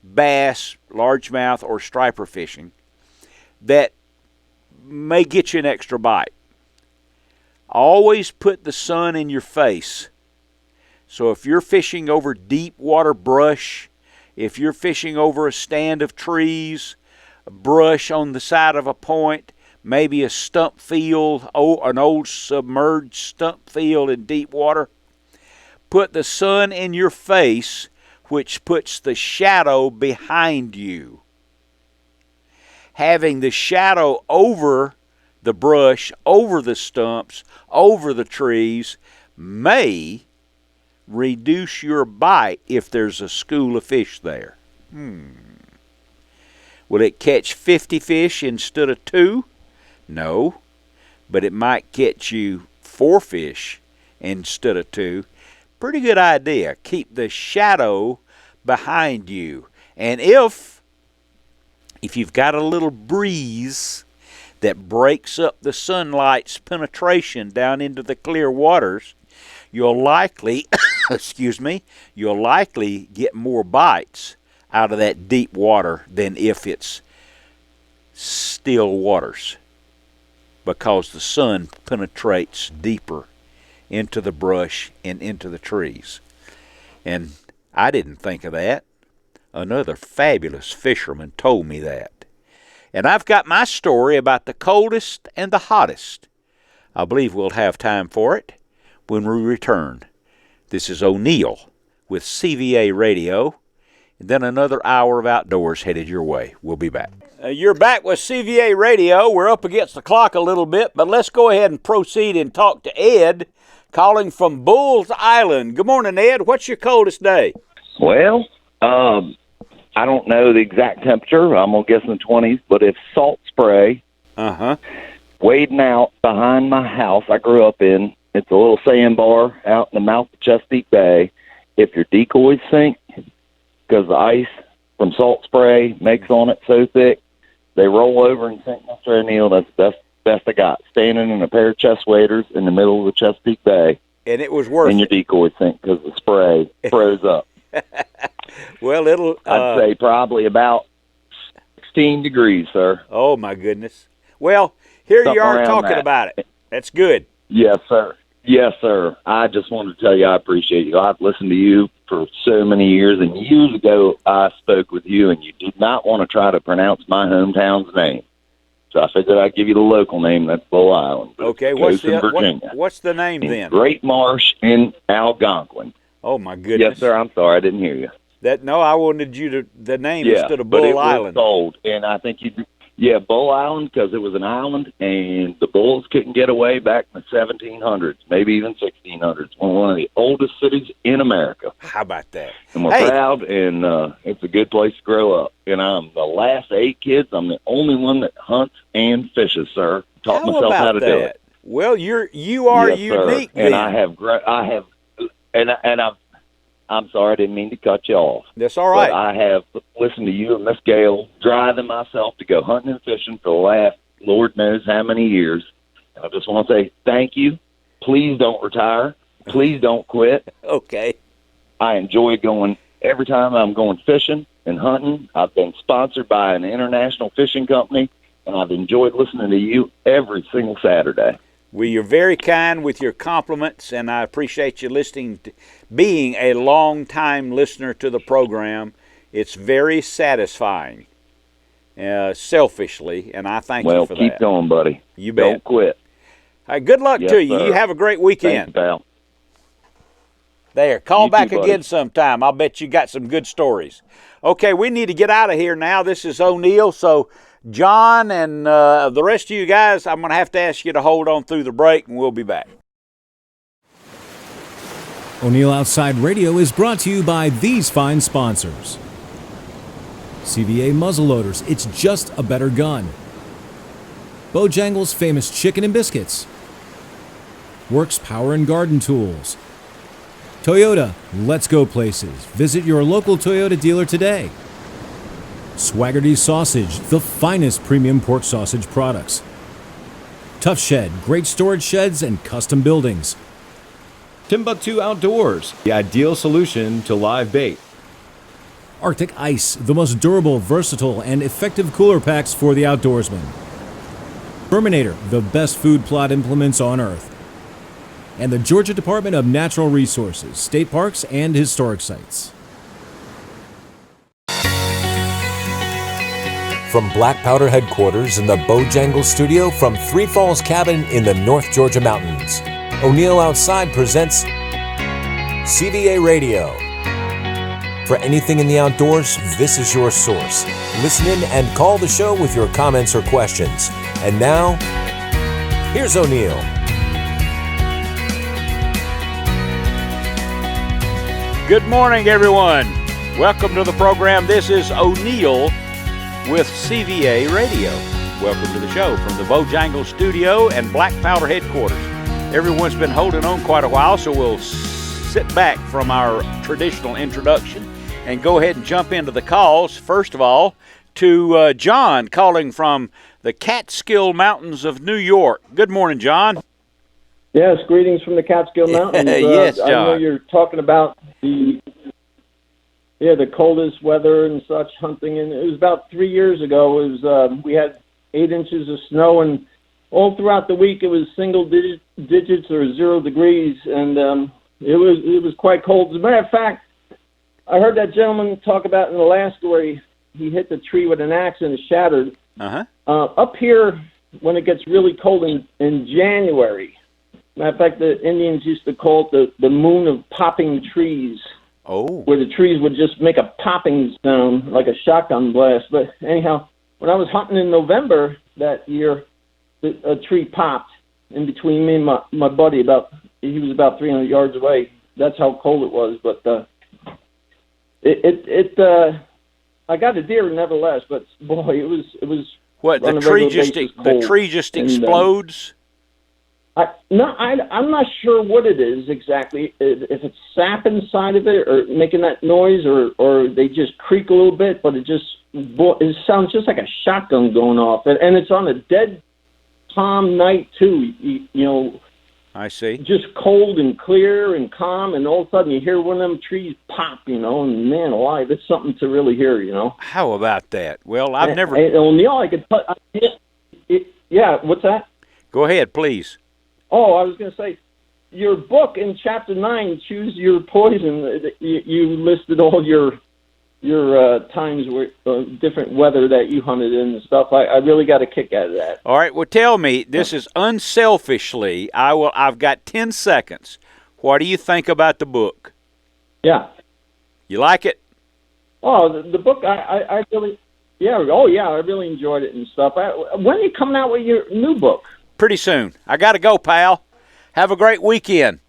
bass, largemouth, or striper fishing that may get you an extra bite. Always put the sun in your face. So if you're fishing over deep water brush, if you're fishing over a stand of trees, a brush on the side of a point, maybe a stump field, an old submerged stump field in deep water, put the sun in your face, which puts the shadow behind you. Having the shadow over the brush, over the stumps, over the trees, may reduce your bite if there's a school of fish there. Will it catch 50 fish instead of 2? No, but it might catch you 4 fish instead of 2. Pretty good idea. Keep the shadow behind you. And if you've got a little breeze that breaks up the sunlight's penetration down into the clear waters, you'll likely, you'll likely get more bites out of that deep water than if it's still waters, because the sun penetrates deeper into the brush and into the trees. And I didn't think of that. Another fabulous fisherman told me that. And I've got my story about the coldest and the hottest. I believe we'll have time for it when we return. This is O'Neill with CVA Radio, and then another hour of outdoors headed your way. We'll be back. You're back with CVA Radio. We're up against the clock a little bit, but let's go ahead and proceed and talk to Ed, calling from Bulls Island. Good morning, Ed. What's your coldest day? Well, I don't know the exact temperature. I'm going to guess in the 20s, but if salt spray wading out behind my house I grew up in, it's a little sandbar out in the mouth of Chesapeake Bay. If your decoys sink, because the ice from salt spray makes on it so thick, they roll over and sink. Mr. O'Neill, that's the best I got. Standing in a pair of chest waders in the middle of the Chesapeake Bay. And it was worth it. And your decoys sink because the spray froze up. Well, I'd say probably about 16 degrees, sir. Oh, my goodness. Well, here you are talking about it. That's good. Yes, sir. Yes, sir. I just wanted to tell you I appreciate you. I've listened to you for so many years, and years ago I spoke with you, and you did not want to try to pronounce my hometown's name. So I figured I'd give you the local name. That's Bull Island. Okay, what's the name then? Great Marsh in Algonquin. Oh, my goodness. Yes, sir. I'm sorry. I didn't hear you. No, I wanted you to, the name yeah, instead of but Bull it Island. was cold, and I think Yeah, Bull Island, because it was an island, and the bulls couldn't get away back in the 1700s, maybe even 1600s. One of the oldest cities in America. How about that? And we're proud, and it's a good place to grow up. And I'm the last 8 kids. I'm the only one that hunts and fishes, sir. Taught myself how to do it. Well, you are yes, unique. Sir. And I'm sorry, I didn't mean to cut you off. That's all right. But I have listened to you and Miss Gail driving myself to go hunting and fishing for the last Lord knows how many years. And I just want to say thank you. Please don't retire. Please don't quit. Okay. I enjoy going every time I'm going fishing and hunting. I've been sponsored by an international fishing company, and I've enjoyed listening to you every single Saturday. Well, you're very kind with your compliments, and I appreciate you listening, being a long-time listener to the program. It's very satisfying, selfishly, and I thank you for that. Well, keep going, buddy. You bet. Don't quit. All right, good luck to you. Sir. You have a great weekend. Thank you, pal. There, call back too, again sometime. I'll bet you got some good stories. Okay, we need to get out of here now. This is O'Neill, so John and the rest of you guys, I'm going to have to ask you to hold on through the break, and we'll be back. O'Neill Outside Radio is brought to you by these fine sponsors. CVA muzzleloaders, it's just a better gun. Bojangles' famous chicken and biscuits. WORX Power and Garden Tools. Toyota, let's go places. Visit your local Toyota dealer today. Swaggerty Sausage, the finest premium pork sausage products. Tough Shed, great storage sheds and custom buildings. Timbuktu Outdoors, the ideal solution to live bait. Arctic Ice, the most durable, versatile, and effective cooler packs for the outdoorsman. Terminator, the best food plot implements on Earth. And the Georgia Department of Natural Resources, state parks, and historic sites. From Black Powder headquarters in the Bojangles studio from Three Falls Cabin in the North Georgia Mountains, O'Neill Outside presents CVA Radio. For anything in the outdoors, this is your source. Listen in and call the show with your comments or questions. And now, here's O'Neill. Good morning, everyone. Welcome to the program. This is O'Neill with CVA Radio. Welcome to the show from the Bojangles studio and Black Powder headquarters. Everyone's been holding on quite a while, so we'll sit back from our traditional introduction and go ahead and jump into the calls. First of all, to John calling from the Catskill Mountains of New York. Good morning, John. Yes, greetings from the Catskill Mountains. Yes, John. I know you're talking about the coldest weather and such hunting, and it was about 3 years ago. It was we had 8 inches of snow, and all throughout the week it was single digits or 0 degrees, and it was quite cold. As a matter of fact, I heard that gentleman talk about in the last story. He hit the tree with an axe and it shattered. Up here, when it gets really cold in January, matter of fact, the Indians used to call it the moon of popping trees. Oh. Where the trees would just make a popping sound like a shotgun blast. But anyhow, when I was hunting in November that year, a tree popped in between me and my buddy. He was about 300 yards away. That's how cold it was. But I got a deer nevertheless. But boy, it was. What, the tree just explodes? I'm not sure what it is exactly. If it's sap inside of it, or making that noise, or they just creak a little bit. But it sounds just like a shotgun going off, and it's on a dead calm night too. You know. I see. Just cold and clear and calm, and all of a sudden you hear one of them trees pop. And man alive, it's something to really hear. How about that? Well, I've never. O'Neill, I could. Yeah. What's that? Go ahead, please. Oh, I was going to say, your book in Chapter 9, Choose Your Poison, you listed all your times where different weather that you hunted in and stuff. I really got a kick out of that. All right, well, tell me, this is unselfishly, I've got 10 seconds. What do you think about the book? Yeah. You like it? Oh, the book, I really, Yeah. Oh, yeah. I really enjoyed it and stuff. When are you coming out with your new book? Pretty soon. I got to go, pal. Have a great weekend.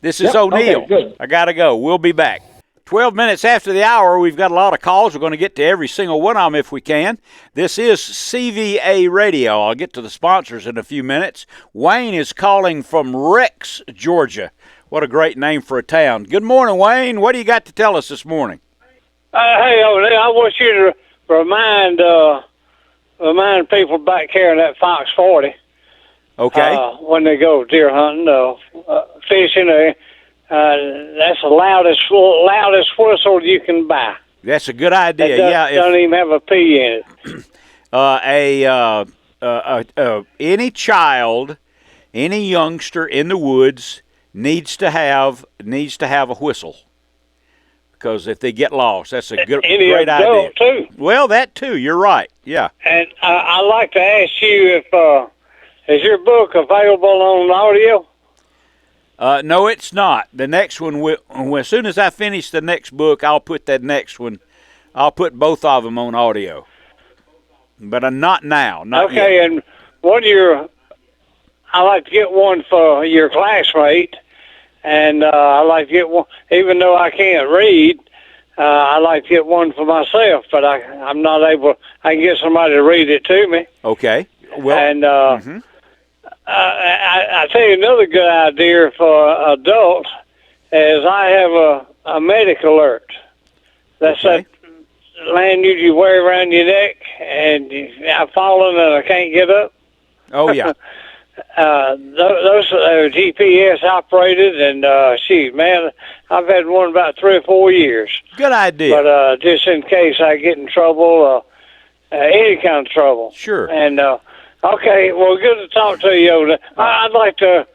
This is O'Neill. Okay, good. I got to go. We'll be back. 12 minutes after the hour, we've got a lot of calls. We're going to get to every single one of them if we can. This is CVA Radio. I'll get to the sponsors in a few minutes. Wayne is calling from Rex, Georgia. What a great name for a town. Good morning, Wayne. What do you got to tell us this morning? Hey, O'Neill, I want you to remind people back here in that Fox 40. Okay. When they go deer hunting, fishing, that's the loudest whistle you can buy. That's a good idea. Don't even have a P in it. Any child, any youngster in the woods needs to have a whistle, because if they get lost, that's a great idea. Too. Well, that too. You're right. Yeah. And I'd like to ask you if is your book available on audio? No, it's not. The next one, as soon as I finish the next book, I'll put that next one. I'll put both of them on audio. But not now. Not okay, yet. And I like to get one for your classmate, and I like to get one, even though I can't read. I like to get one for myself, but I'm not able. I can get somebody to read it to me. Okay. Well. And I tell you another good idea for adults is I have a medic alert. That's that lanyard you wear around your neck, and I've fallen and I can't get up. Oh yeah. Those are GPS operated, and man, I've had one about 3 or 4 years. Good idea. But just in case I get in trouble, any kind of trouble. Sure. And okay, well, good to talk to you. I'd like to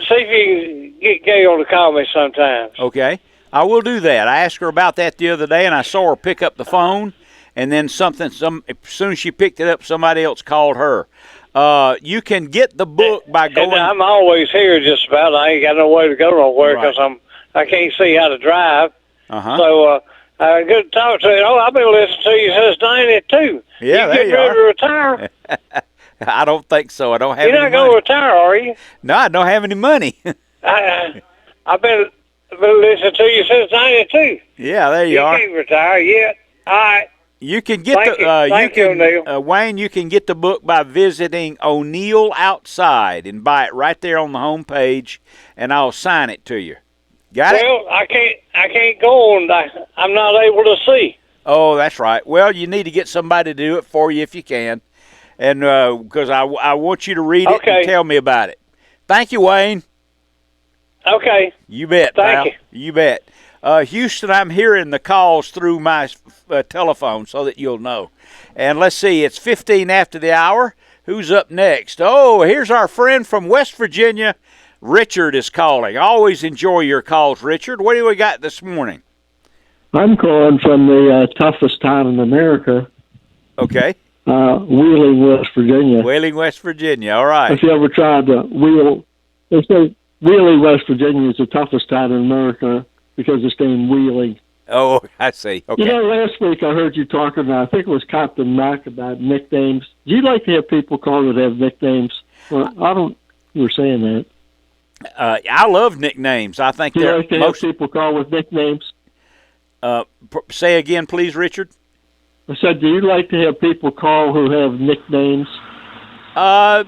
see if you can get Gail to call me sometimes. Okay, I will do that. I asked her about that the other day, and I saw her pick up the phone, and then as soon as she picked it up, somebody else called her. You can get the book by going. And I'm always here just about. I ain't got no way to go nowhere because I can't see how to drive. So good to talk to you. Oh, I've been listening to you since '92. Yeah, you there you ready are. to retire? I don't think so. I don't have. You're not going to retire, are you? No, I don't have any money. I've been listening to you since '92. Yeah, there you are. You can't retire yet. All right. You can get Wayne, you can get the book by visiting O'Neill Outside and buy it right there on the home page, and I'll sign it to you. Got it? Well, I can't go on. I'm not able to see. Oh, that's right. Well, you need to get somebody to do it for you if you can, and because I want you to read it and tell me about it. Thank you, Wayne. Okay. You bet, Thank pal. You bet. Houston, I'm hearing the calls through my telephone so that you'll know. And let's see, it's 15 after the hour. Who's up next? Oh, here's our friend from West Virginia. Richard is calling. I always enjoy your calls, Richard. What do we got this morning? I'm calling from the toughest town in America. Okay. Wheeling, West Virginia. Wheeling, West Virginia. All right. If you ever tried to wheel, they say Wheeling, West Virginia is the toughest town in America because it's named Wheeling. Oh, I see. Okay. You know, last week I heard you talking, I think it was Captain Mac, about nicknames. Do you like to have people call that have nicknames? Well, you were saying that. I love nicknames. I think do you like to have people call with nicknames? Say again, please, Richard. I said, do you like to have people call who have nicknames? Yeah,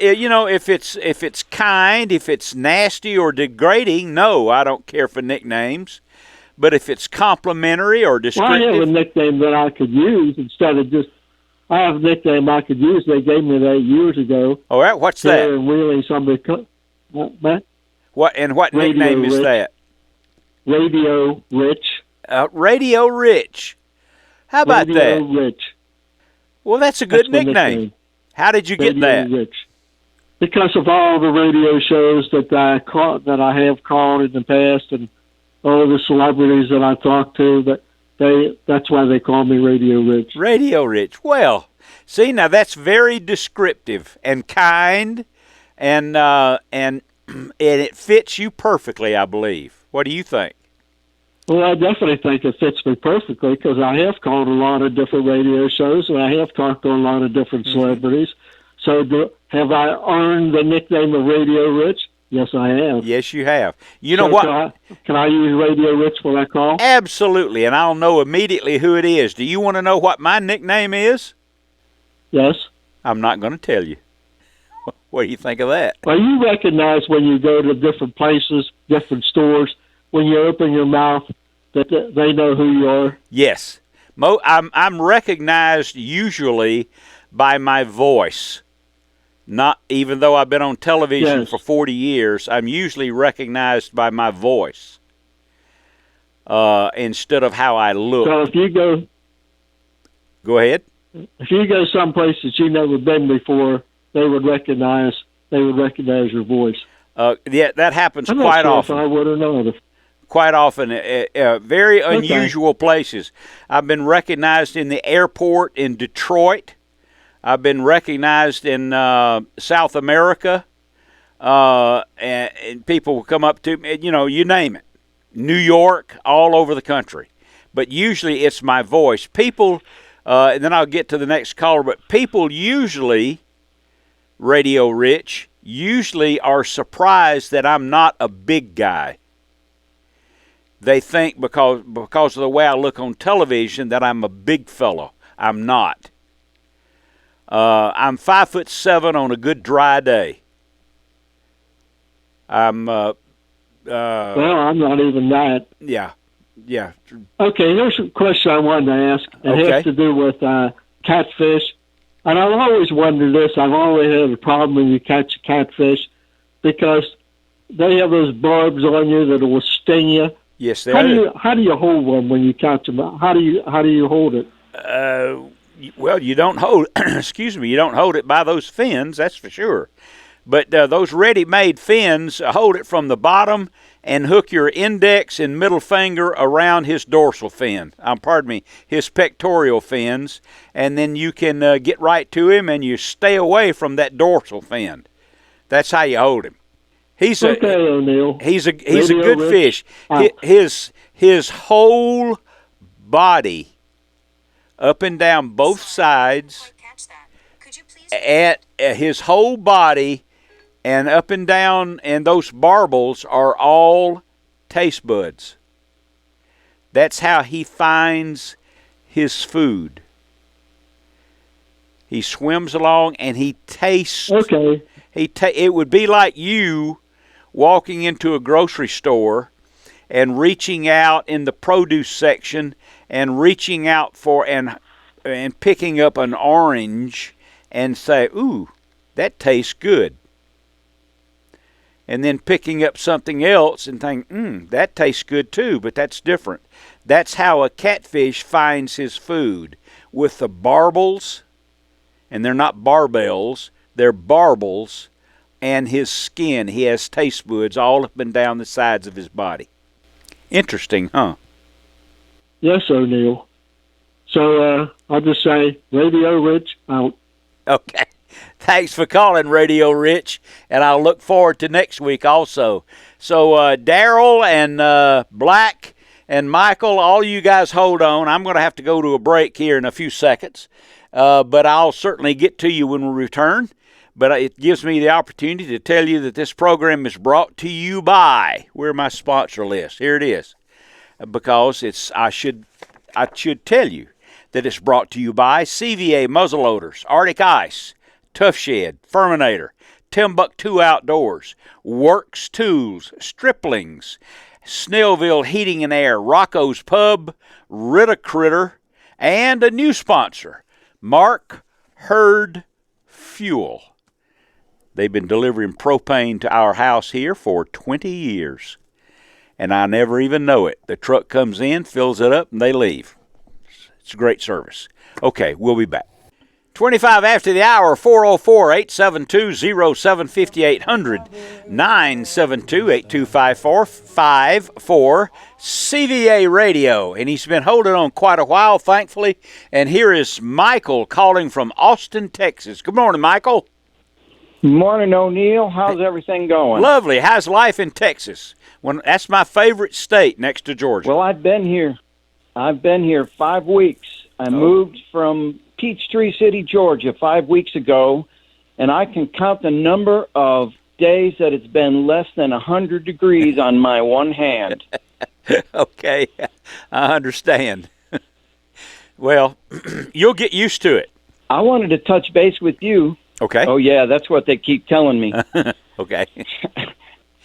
you know, if it's kind, if it's nasty or degrading, no, I don't care for nicknames. But if it's complimentary or descriptive, well, I have a nickname that I could use instead of just. I have a nickname I could use. They gave me that years ago. All right, what's that? Really, somebody. What nickname is that? Radio Rich. Radio Rich. How about that? Radio Rich. Well, that's a good nickname. How did you get that? Rich. Because of all the radio shows that I have called in the past, and all the celebrities that I talked to, that's why they call me Radio Rich. Radio Rich. Well, see, now that's very descriptive and kind, and it fits you perfectly, I believe. What do you think? Well, I definitely think it fits me perfectly because I have called a lot of different radio shows and I have talked to a lot of different celebrities. So have I earned the nickname of Radio Rich? Yes, I have. Yes, you have. You know what? Can I use Radio Rich when I call? Absolutely, and I'll know immediately who it is. Do you want to know what my nickname is? Yes. I'm not going to tell you. What do you think of that? Well, you recognize when you go to different places, different stores, when you open your mouth, that they know who you are? Yes. I'm recognized usually by my voice. Not even though I've been on television for 40 years, I'm usually recognized by my voice instead of how I look. So if you go ahead. If you go someplace that you've never been before, they would recognize your voice. Yeah, that happens I'm quite not sure often. If I would or not. Quite often, very unusual places. I've been recognized in the airport in Detroit. I've been recognized in South America, and people will come up to me, you name it, New York, all over the country. But usually it's my voice. People, and then I'll get to the next caller, but people usually, Radio Rich, usually are surprised that I'm not a big guy. They think because of the way I look on television that I'm a big fellow. I'm not. I'm 5'7" on a good dry day. Well, I'm not even that. Yeah. Okay, here's a question I wanted to ask. It has to do with catfish. And I've always wondered this. I've always had a problem when you catch a catfish because they have those barbs on you that will sting you. Yes, they are. How do you hold one when you catch them? How do you hold it? Well, you don't hold. Excuse me. You don't hold it by those fins. That's for sure. But those ready-made fins, hold it from the bottom and hook your index and middle finger around his dorsal fin. His pectoral fins, and then you can get right to him, and you stay away from that dorsal fin. That's how you hold him. He's a good fish. His whole body, up and down both sides, at his whole body and up and down, and those barbels are all taste buds. That's how he finds his food. He swims along and he tastes. Okay. It would be like you walking into a grocery store and reaching out in the produce section and reaching out for and picking up an orange and say, "Ooh, that tastes good." And then picking up something else and think, that tastes good too, but that's different. That's how a catfish finds his food, with the barbels, and they're not barbels, they're barbels, and his skin. He has taste buds all up and down the sides of his body. Interesting, huh? Yes, O'Neill. So I'll just say, Radio Rich out. Okay. Thanks for calling, Radio Rich, and I'll look forward to next week also. So Daryl and Black and Michael, all you guys hold on. I'm going to have to go to a break here in a few seconds, but I'll certainly get to you when we return. But it gives me the opportunity to tell you that this program is brought to you by, where's my sponsor list? Here it is. Because I should tell you that it's brought to you by CVA Muzzleloaders, Arctic Ice, Tough Shed, Furminator, Timbuktu Outdoors, WORX Tools, Striplings, Snellville Heating and Air, Rocco's Pub, Ritta Critter, and a new sponsor, Mark Hurd Fuel. They've been delivering propane to our house here for 20 years, and I never even know it. The truck comes in, fills it up, and they leave. It's a great service. Okay, we'll be back. 25 after the hour, 404-872-0750, 800-972-8254, CVA Radio. And he's been holding on quite a while, thankfully. And here is Michael calling from Austin, Texas. Good morning, Michael. Morning, O'Neill. How's everything going? Lovely. How's life in Texas? That's my favorite state next to Georgia. Well, I've been here 5 weeks. I moved from Peachtree City, Georgia 5 weeks ago, and I can count the number of days that it's been less than 100 degrees on my one hand. Okay, I understand. Well, you'll get used to it. I wanted to touch base with you. Okay. Oh, yeah, that's what they keep telling me. Okay.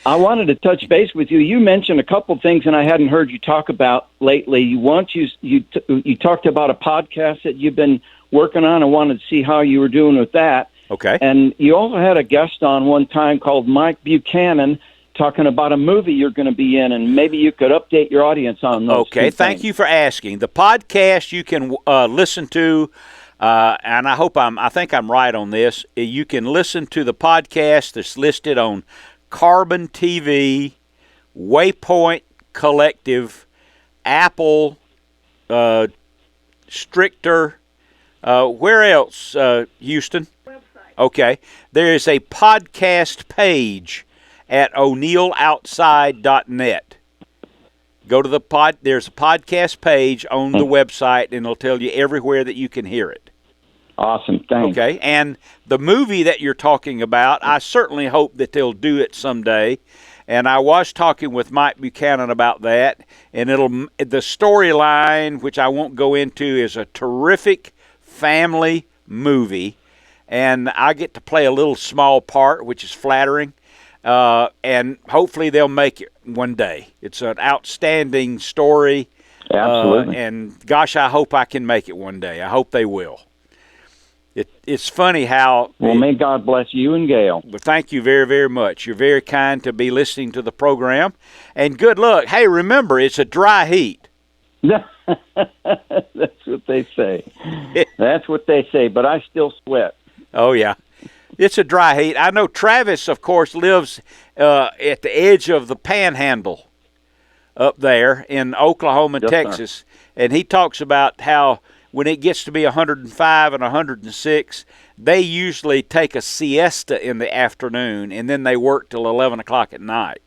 I wanted to touch base with you. You mentioned a couple things, and I hadn't heard you talk about lately. You talked about a podcast that you've been working on. I wanted to see how you were doing with that. Okay. And you also had a guest on one time called Mike Buchanan talking about a movie you're going to be in, and maybe you could update your audience on those. Okay, thank you for asking. The podcast you can listen to, and I think I'm right on this. You can listen to the podcast that's listed on Carbon TV, Waypoint Collective, Apple, Stricter. Where else, Houston? Okay. There is a podcast page at o'neilloutside.net. Go to there's a podcast page on the website, and it'll tell you everywhere that you can hear it. Awesome, thanks. Okay, and the movie that you're talking about, I certainly hope that they'll do it someday. And I was talking with Mike Buchanan about that, and the storyline, which I won't go into, is a terrific family movie, and I get to play a little small part, which is flattering. And hopefully they'll make it one day. It's an outstanding story. Absolutely. And gosh, I hope I can make it one day. I hope they will. It's funny how... Well, may God bless you and Gail. Well, thank you very, very much. You're very kind to be listening to the program. And good luck. Hey, remember, it's a dry heat. That's what they say. That's what they say, but I still sweat. Oh, yeah. It's a dry heat. I know Travis, of course, lives at the edge of the Panhandle up there in Oklahoma, Yes, Texas. sir. And he talks about how when it gets to be 105 and 106, they usually take a siesta in the afternoon, and then they work till 11 o'clock at night.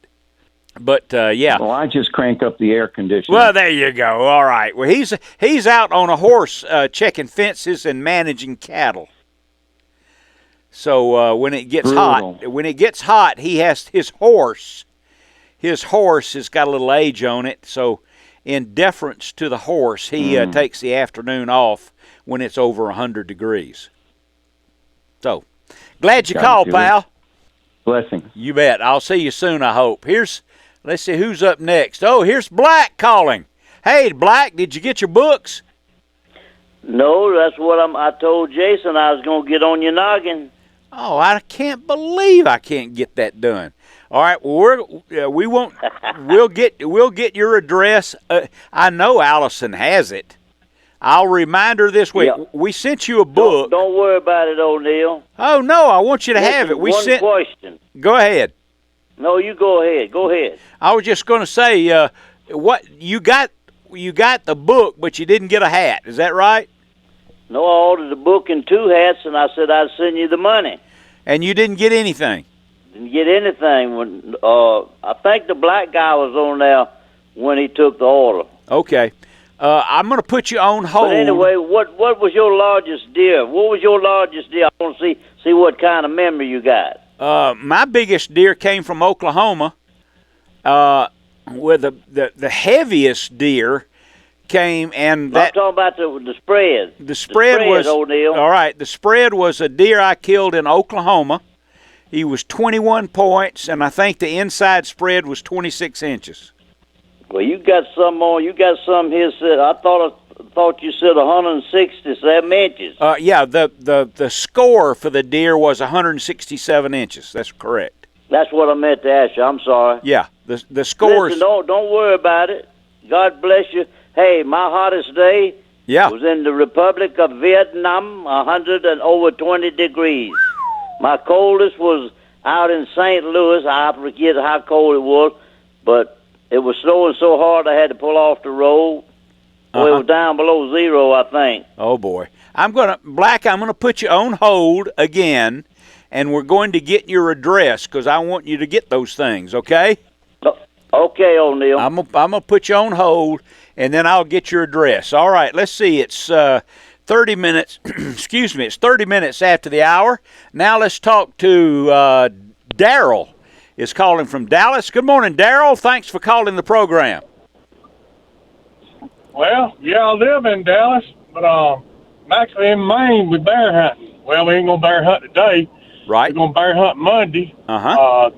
But, yeah. Well, I just crank up the air conditioner. Well, there you go. All right. Well, he's out on a horse checking fences and managing cattle. So when it gets hot, he has his horse. His horse has got a little age on it, so in deference to the horse, he takes the afternoon off when it's over 100 degrees. So, glad you called, pal. Blessings. You bet. I'll see you soon, I hope. Let's see who's up next. Oh, here's Black calling. Hey, Black, did you get your books? No, that's what I told Jason I was going to get on your noggin. Oh, I can't believe I can't get that done. All right, well, we won't. We'll get your address. I know Allison has it. I'll remind her this week. Yeah. We sent you a book. Don't worry about it, O'Neill. Oh no, I want you to have it. One question. Go ahead. No, you go ahead. Go ahead. I was just going to say, what you got the book, but you didn't get a hat. Is that right? No, I ordered the book and 2 hats, and I said I'd send you the money. And you didn't get anything. Didn't get anything. When I think the black guy was on there when he took the order. Okay. I'm going to put you on hold. But anyway, what was your largest deer? What was your largest deer? I want to see what kind of memory you got. My biggest deer came from Oklahoma. Where the heaviest deer came, and I'm talking about the spread. The spread was O'Neill. All right. The spread was a deer I killed in Oklahoma. He was 21 points, and I think the inside spread was 26 inches. Well, you got some more. You got some here said. I thought you said 167 inches. Yeah. The score for the deer was 167 inches. That's correct. That's what I meant to ask you. I'm sorry. Yeah. The scores. Listen, don't worry about it. God bless you. Hey, my hottest day was in the Republic of Vietnam, 100 and over 20 degrees. My coldest was out in St. Louis. I forget how cold it was, but it was snowing so hard I had to pull off the road. Well, it was down below 0, I think. Oh, boy. I'm going to put you on hold again, and we're going to get your address because I want you to get those things, okay? Okay, O'Neill. I'm gonna put you on hold, and then I'll get your address. All right, let's see. It's 30 minutes. Excuse me. It's 30 minutes after the hour. Now let's talk to Daryl. Is calling from Dallas. Good morning, Daryl. Thanks for calling the program. Well, yeah, I live in Dallas, but I'm actually in Maine with bear hunting. Well, we ain't gonna bear hunt today. Right. We're gonna bear hunt Monday. Uh-huh.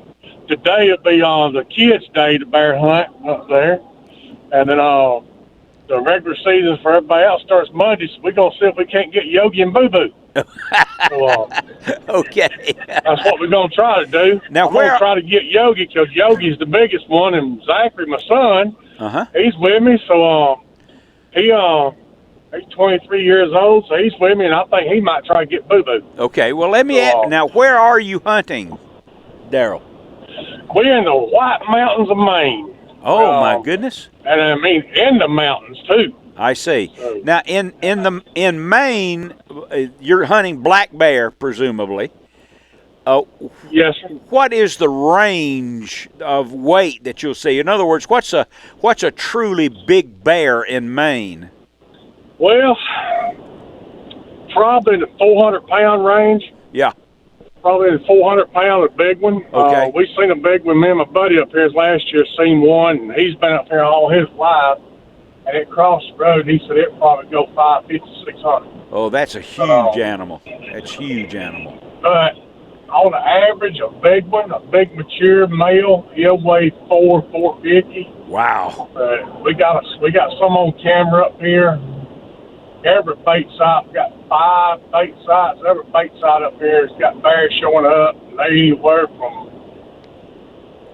Today will be the kids' day to bear hunt up there, and then the regular season for everybody else starts Monday. So we're gonna see if we can't get Yogi and Boo Boo. So, okay. That's what we're gonna try to do. Now, I'm gonna try to get Yogi because Yogi's the biggest one, and Zachary, my son, he's with me. So he's 23 years old, so he's with me, and I think he might try to get Boo Boo. Okay. Well, let me ask, now, where are you hunting, Daryl? We're in the White Mountains of Maine. Oh, my goodness. And I mean, in the mountains, too. I see. So, now, in Maine, you're hunting black bear, presumably. Yes, sir. What is the range of weight that you'll see? In other words, what's a truly big bear in Maine? Well, probably in the 400-pound range. Yeah. Probably the 400-pound, a big one. Okay. We seen a big one. Me and my buddy up here last year seen one, and he's been up here all his life. And it crossed the road. He said it'd probably go 550, 600. Oh, that's a huge animal. That's a huge animal. But on the average, a big one, a big mature male, he'll weigh 450. Wow. We got some on camera up here. Every bait site, we got 5 bait sites. Every bait site up here has got bears showing up. They anywhere from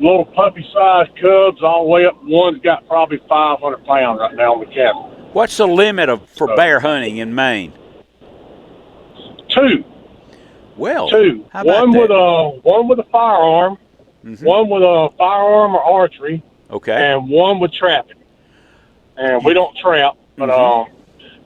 little puppy-sized cubs all the way up. One's got probably 500 pounds right now on the camera. What's the limit for bear hunting in Maine? 2. Well, 2. How about one with a firearm, one with a firearm or archery, okay, and one with trapping. And we don't trap, but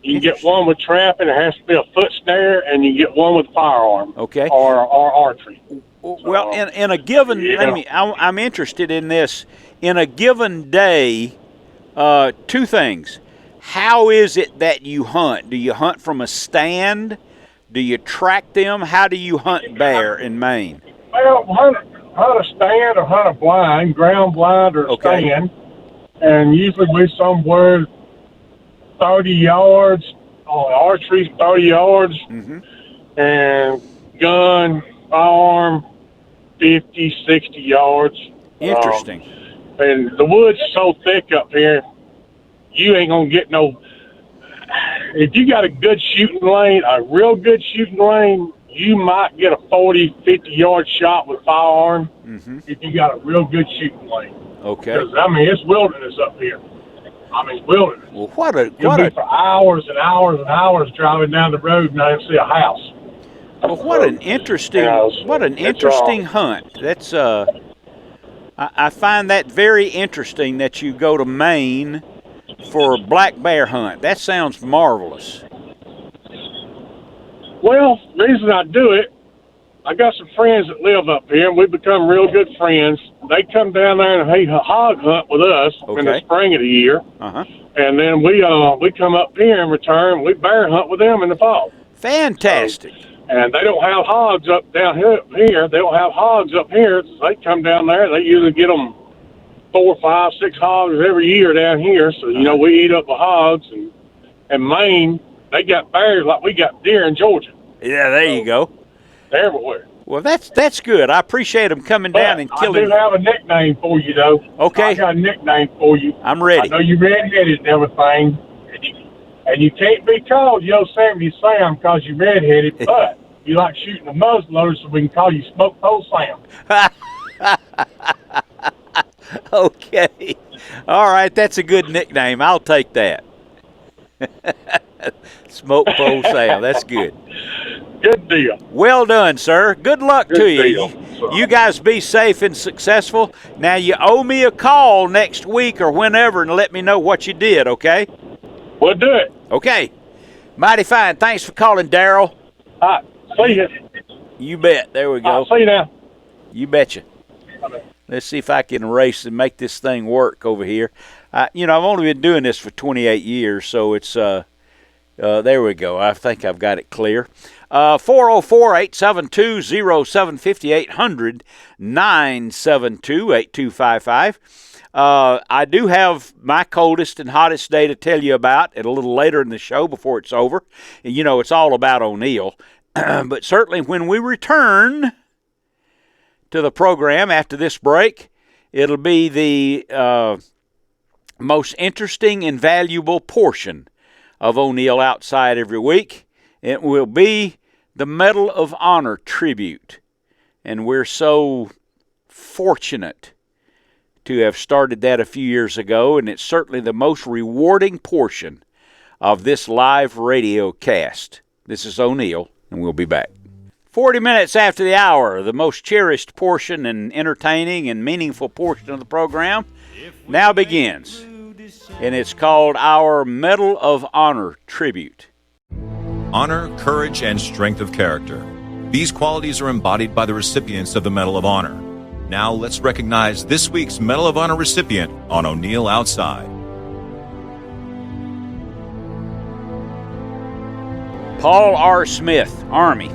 you can get one with trapping. It has to be a foot snare, and you get one with firearm, okay, or archery. Well, in a given, I'm interested in this. In a given day, 2 things. How is it that you hunt? Do you hunt from a stand? Do you track them? How do you hunt bear in Maine? Well, hunt a stand or hunt a blind, ground blind or stand. And usually we're somewhere 30 yards, archery 30 yards, and gun, firearm 50, 60 yards. Interesting. And the woods is so thick up here, you ain't going to get no... If you got a good shooting lane, a real good shooting lane, you might get a 40, 50-yard shot with firearm if you got a real good shooting lane. Okay. Because, I mean, it's wilderness up here. I mean, wilderness. Well, what a for hours and hours and hours driving down the road and I didn't see a house. Well, what an interesting hunt. That's I find that very interesting that you go to Maine for a black bear hunt. That sounds marvelous. Well, the reason I do it, I got some friends that live up here, and we've become real good friends. They come down there and hog hunt with us in the spring of the year, and then we come up here in return. We bear hunt with them in the fall. Fantastic. And they don't have hogs up down here. They don't have hogs up here. So they come down there. They usually get them 4, 5, 6 hogs every year down here. So, you know, we eat up the hogs. And Maine, they got bears like we got deer in Georgia. Yeah, there you go. They're everywhere. Well, that's good. I apprate them coming down and killing. I do have a nickname for you, though. Okay. I got a nickname for you. I'm ready. I know you're redheaded and everything. And you can't be called Yosemite Sam because you're redheaded, but you like shooting the muzzleloader, so we can call you Smoke Pole Sam. Okay. All right, that's a good nickname. I'll take that. Smoke Pole Sam. That's good. Good deal. Well done, sir. Good luck to you. You guys be safe and successful. Now, you owe me a call next week or whenever and let me know what you did, okay? We'll do it. Okay. Mighty fine. Thanks for calling, Daryl. All right. See you. You bet. There we go. See you now. You betcha. Let's see if I can erase and make this thing work over here. I've only been doing this for 28 years, so it's there we go. I think I've got it clear. 404-872-0750, 800-972-8255. I do have my coldest and hottest day to tell you about a little later in the show before it's over. And, it's all about O'Neill. But certainly when we return to the program after this break, it'll be the most interesting and valuable portion of O'Neill Outside every week. It will be the Medal of Honor tribute. And we're so fortunate to have started that a few years ago, and it's certainly the most rewarding portion of this live radio cast. This is O'Neill, and we'll be back. 40 minutes after the hour, the most cherished portion and entertaining and meaningful portion of the program now begins, and it's called our Medal of Honor tribute. Honor, courage, and strength of character. These qualities are embodied by the recipients of the Medal of Honor. Now let's recognize this week's Medal of Honor recipient on O'Neill Outside. Paul R. Smith, Army,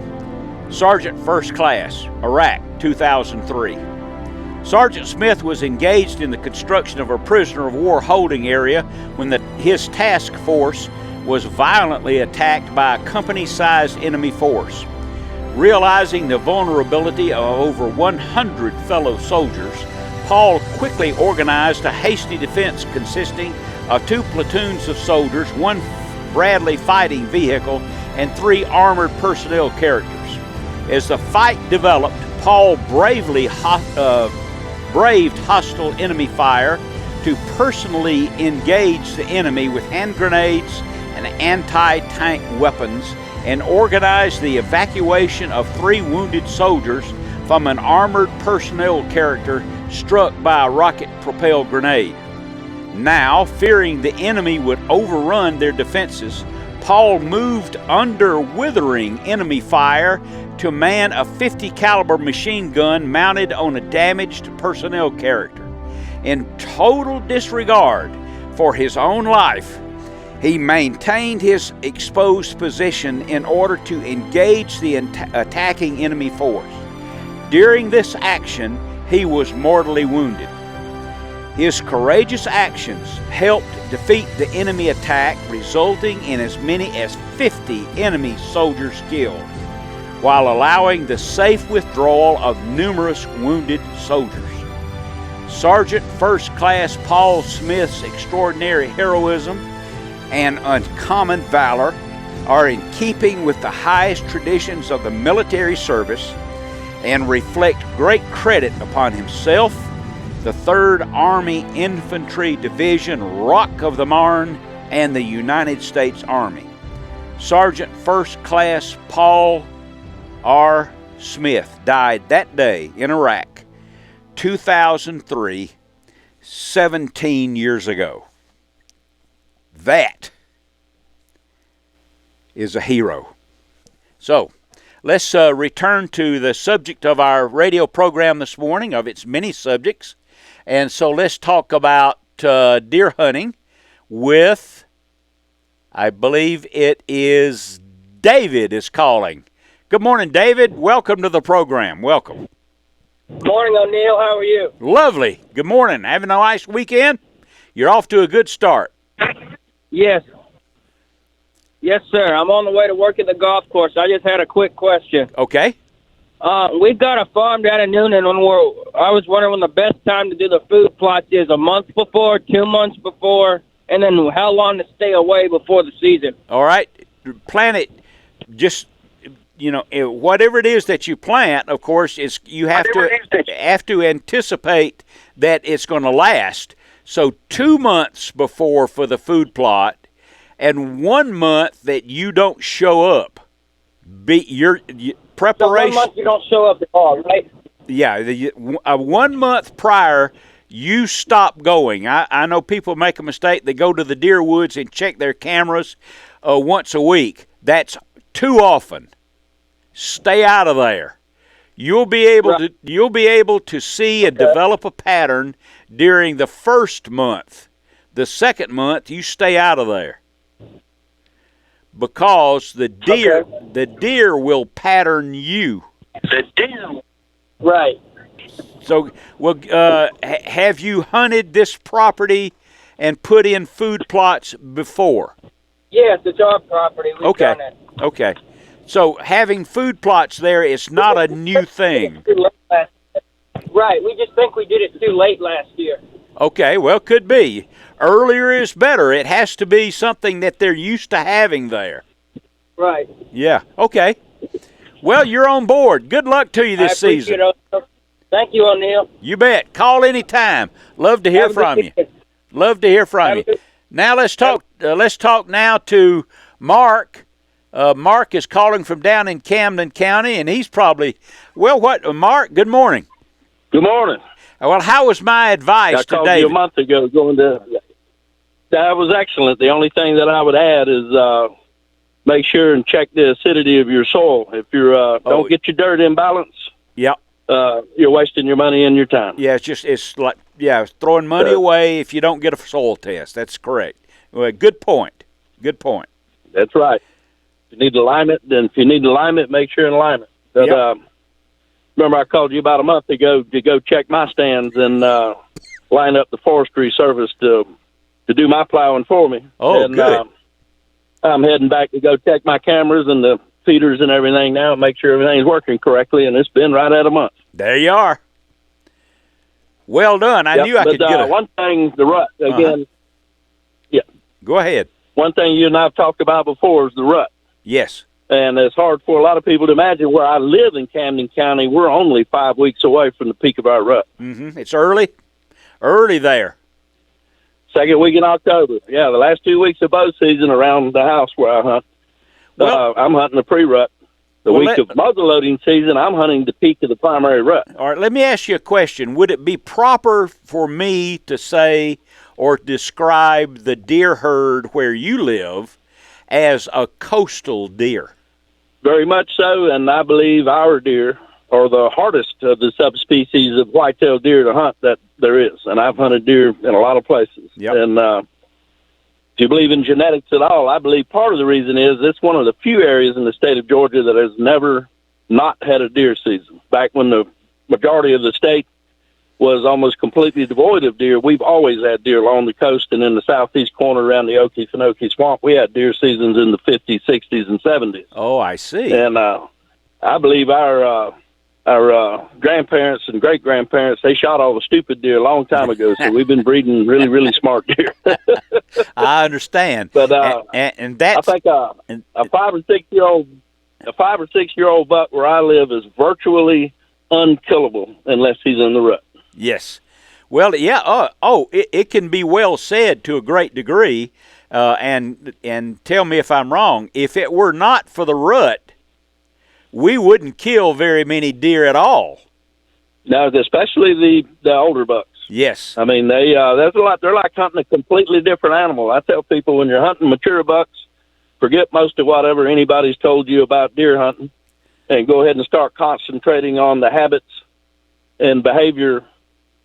Sergeant First Class, Iraq, 2003. Sergeant Smith was engaged in the construction of a prisoner of war holding area when his task force was violently attacked by a company-sized enemy force. Realizing the vulnerability of over 100 fellow soldiers, Paul quickly organized a hasty defense consisting of 2 platoons of soldiers, 1 Bradley fighting vehicle, and 3 armored personnel characters. As the fight developed, Paul braved hostile enemy fire to personally engage the enemy with hand grenades and anti-tank weapons, and organized the evacuation of 3 wounded soldiers from an armored personnel character struck by a rocket-propelled grenade. Now, fearing the enemy would overrun their defenses, Paul moved under withering enemy fire to man a .50 caliber machine gun mounted on a damaged personnel character. In total disregard for his own life, he maintained his exposed position in order to engage the attacking enemy force. During this action, he was mortally wounded. His courageous actions helped defeat the enemy attack, resulting in as many as 50 enemy soldiers killed, while allowing the safe withdrawal of numerous wounded soldiers. Sergeant First Class Paul Smith's extraordinary heroism and uncommon valor are in keeping with the highest traditions of the military service and reflect great credit upon himself, the 3rd Army Infantry Division Rock of the Marne, and the United States Army. Sergeant First Class Paul R. Smith died that day in Iraq, 2003, 17 years ago. That is a hero. So, let's return to the subject of our radio program this morning, of its many subjects. And so let's talk about deer hunting with, I believe it is David is calling. Good morning, David. Welcome to the program. Welcome. Morning, O'Neill. How are you? Lovely. Good morning. Having a nice weekend? You're off to a good start. Yes. Yes, sir. I'm on the way to work at the golf course. I just had a quick question. Okay. We've got a farm down in Noonan, and I was wondering when the best time to do the food plots is, a month before, 2 months before, and then how long to stay away before the season. All right. Plant it just, whatever it is that you plant, of course, you have to anticipate that it's going to last. So 2 months before for the food plot, and 1 month that you don't show up. Your preparation. So 1 month you don't show up at all, right? Yeah, 1 month prior, you stop going. I know people make a mistake. They go to the deer woods and check their cameras once a week. That's too often. stay out of there. You'll be able to see and develop a pattern during the first month. The second month, you stay out of there, because the deer will pattern you. The deer. Right. So, have you hunted this property and put in food plots before? Yes, it's our property. We've done it. Okay. So having food plots there is not a new thing. Right. We just think we did it too late last year. Okay, well, could be. Earlier is better. It has to be something that they're used to having there. Right. Yeah, okay. Well, you're on board. Good luck to you this season. Thank you, O'Neill. You bet. Call anytime. Love to hear from you. Love to hear from you. Now let's talk. Let's talk now to Mark. Mark is calling from down in Camden County, and he's probably Mark, good morning. Good morning. Well, how was my advice today? I called you a month ago. That was excellent. The only thing that I would add is make sure and check the acidity of your soil. If you're don't get your dirt in balance. Yep. You're wasting your money and your time. Yeah, it's like throwing money away if you don't get a soil test. That's correct. Well, good point. Good point. That's right. If you need alignment, then if you need alignment, make sure in alignment. But remember, I called you about a month ago to go check my stands and line up the forestry service to do my plowing for me. Oh, and, good. I'm heading back to go check my cameras and the feeders and everything now and make sure everything's working correctly, and it's been right at a month. There you are. Well done. I knew I could get one thing, the rut, again. Yeah. Go ahead. One thing you and I have talked about before is the rut. Yes. And it's hard for a lot of people to imagine. Where I live in Camden County, we're only 5 weeks away from the peak of our rut. Mm-hmm. It's early there. Second week in October. Yeah, the last 2 weeks of bow season around the house where I hunt. I'm hunting the pre-rut. The week of muzzleloading season, I'm hunting the peak of the primary rut. All right, let me ask you a question. Would it be proper for me to say or describe the deer herd where you live as a coastal deer? Very much so, and I believe our deer are the hardest of the subspecies of white-tailed deer to hunt that there is. And I've hunted deer in a lot of places. Yep. And if you believe in genetics at all, I believe part of the reason is it's one of the few areas in the state of Georgia that has never not had a deer season. Back when the majority of the state was almost completely devoid of deer, we've always had deer along the coast and in the southeast corner around the Okefenokee Swamp. We had deer seasons in the 50s, 60s, and 70s. Oh, I see. And I believe our grandparents and great-grandparents, they shot all the stupid deer a long time ago, so we've been breeding really, really smart deer. I understand. But and that's, I think a 5 or 6 year old buck where I live is virtually unkillable unless he's in the rut. Yes. Well, yeah. It can be well said to a great degree. And tell me if I'm wrong. If it were not for the rut, we wouldn't kill very many deer at all. No, especially the older bucks. Yes. I mean, there's a lot. They're like hunting a completely different animal. I tell people when you're hunting mature bucks, forget most of whatever anybody's told you about deer hunting, and go ahead and start concentrating on the habits and behavior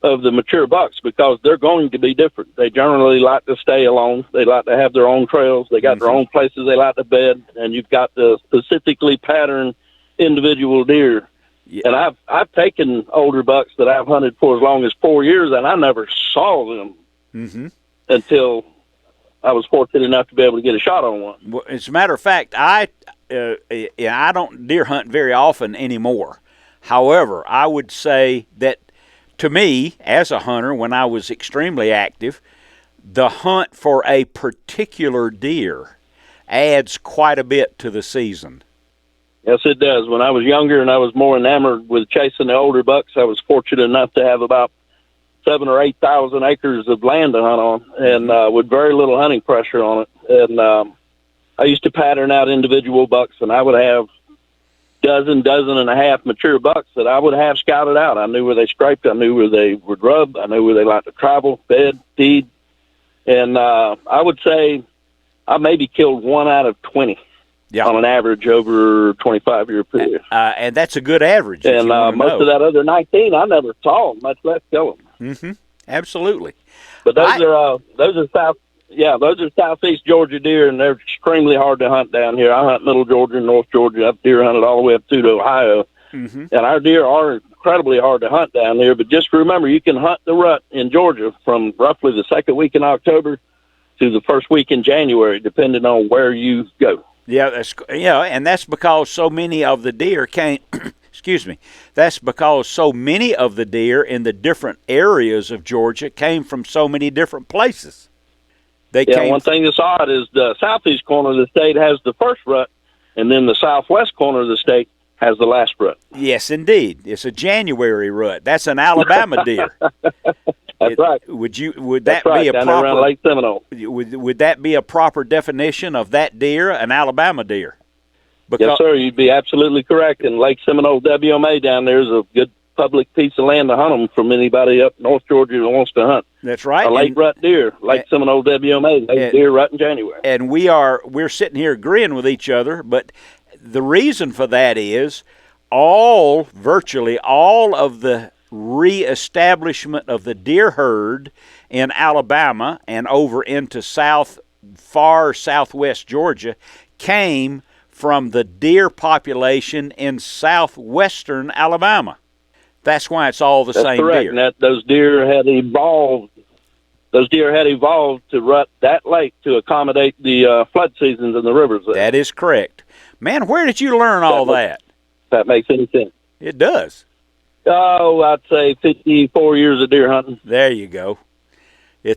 of the mature bucks, because they're going to be different. They generally like to stay alone. They like to have their own trails. They got their own places they like to bed, and you've got the specifically patterned individual deer. Yeah. And I've taken older bucks that I've hunted for as long as 4 years, and I never saw them until I was fortunate enough to be able to get a shot on one. Well, as a matter of fact, I don't deer hunt very often anymore. However, I would say that to me, as a hunter, when I was extremely active, the hunt for a particular deer adds quite a bit to the season. Yes, it does. When I was younger and I was more enamored with chasing the older bucks, I was fortunate enough to have about 7,000 or 8,000 acres of land to hunt on, and with very little hunting pressure on it. And I used to pattern out individual bucks, and I would have dozen and a half mature bucks that I would have scouted out. I knew where they scraped. I knew where they would rub. I knew where they liked to travel, bed, feed. And I would say I maybe killed 1 out of 20 on an average over a 25-year period. And that's a good average. And most of that other 19, I never saw them, much less kill them. Mm-hmm. Absolutely. But those are southeast Georgia deer, and they're extremely hard to hunt down here. I hunt middle Georgia and North Georgia. I've deer hunted all the way up to Ohio. Mm-hmm. And our deer are incredibly hard to hunt down here. But just remember, you can hunt the rut in Georgia from roughly the second week in October to the first week in January, depending on where you go. Yeah, and that's because so many of the deer came. Excuse me. That's because so many of the deer in the different areas of Georgia came from so many different places. One thing that's odd is the southeast corner of the state has the first rut, and then the southwest corner of the state has the last rut. Yes, indeed. It's a January rut. That's an Alabama deer. That's right. Would that right, be a down proper around Lake Seminole? Would that be a proper definition of that deer, an Alabama deer? Yes, sir. You'd be absolutely correct. And Lake Seminole WMA down there is a good public piece of land to hunt them from anybody up North Georgia that wants to hunt. That's right. A late rut deer, Lake Seminole WMA, late deer rut in January. And we're sitting here agreeing with each other, but the reason for that is virtually all of the reestablishment of the deer herd in Alabama and over into far southwest Georgia came from the deer population in southwestern Alabama. That's why it's all the same correct. deer. And those deer had evolved. Those deer had evolved to rut that lake to accommodate the flood seasons in the rivers there. That is correct. Man, where did you learn all that? That makes any sense. It does. Oh, I'd say 54 years of deer hunting. There you go.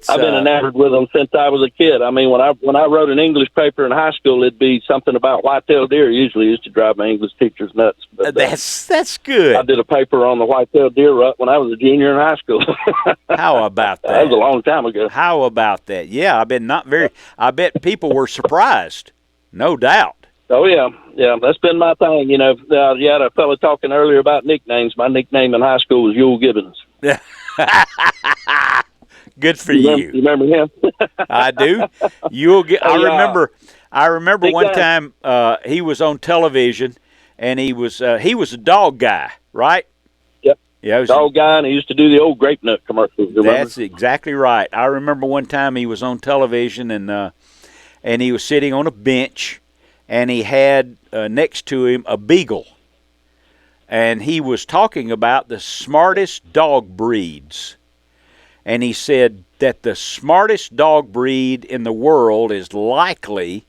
I've been enamored with them since I was a kid. I mean, when I wrote an English paper in high school, it'd be something about white-tailed deer. Usually used to drive my English teachers nuts. But, that's good. I did a paper on the white-tailed deer rut when I was a junior in high school. How about that? That was a long time ago. How about that? Yeah, I bet people were surprised. No doubt. Oh, yeah, that's been my thing. You know, you had a fellow talking earlier about nicknames. My nickname in high school was Yule Gibbons. Good for you. You remember him? I do. I remember one time he was on television, and he was a dog guy, right? Yep. Yeah, dog guy, and he used to do the old grape nut commercials. That's exactly right. I remember one time he was on television, and he was sitting on a bench, and he had next to him a beagle, and he was talking about the smartest dog breeds. And he said that the smartest dog breed in the world is likely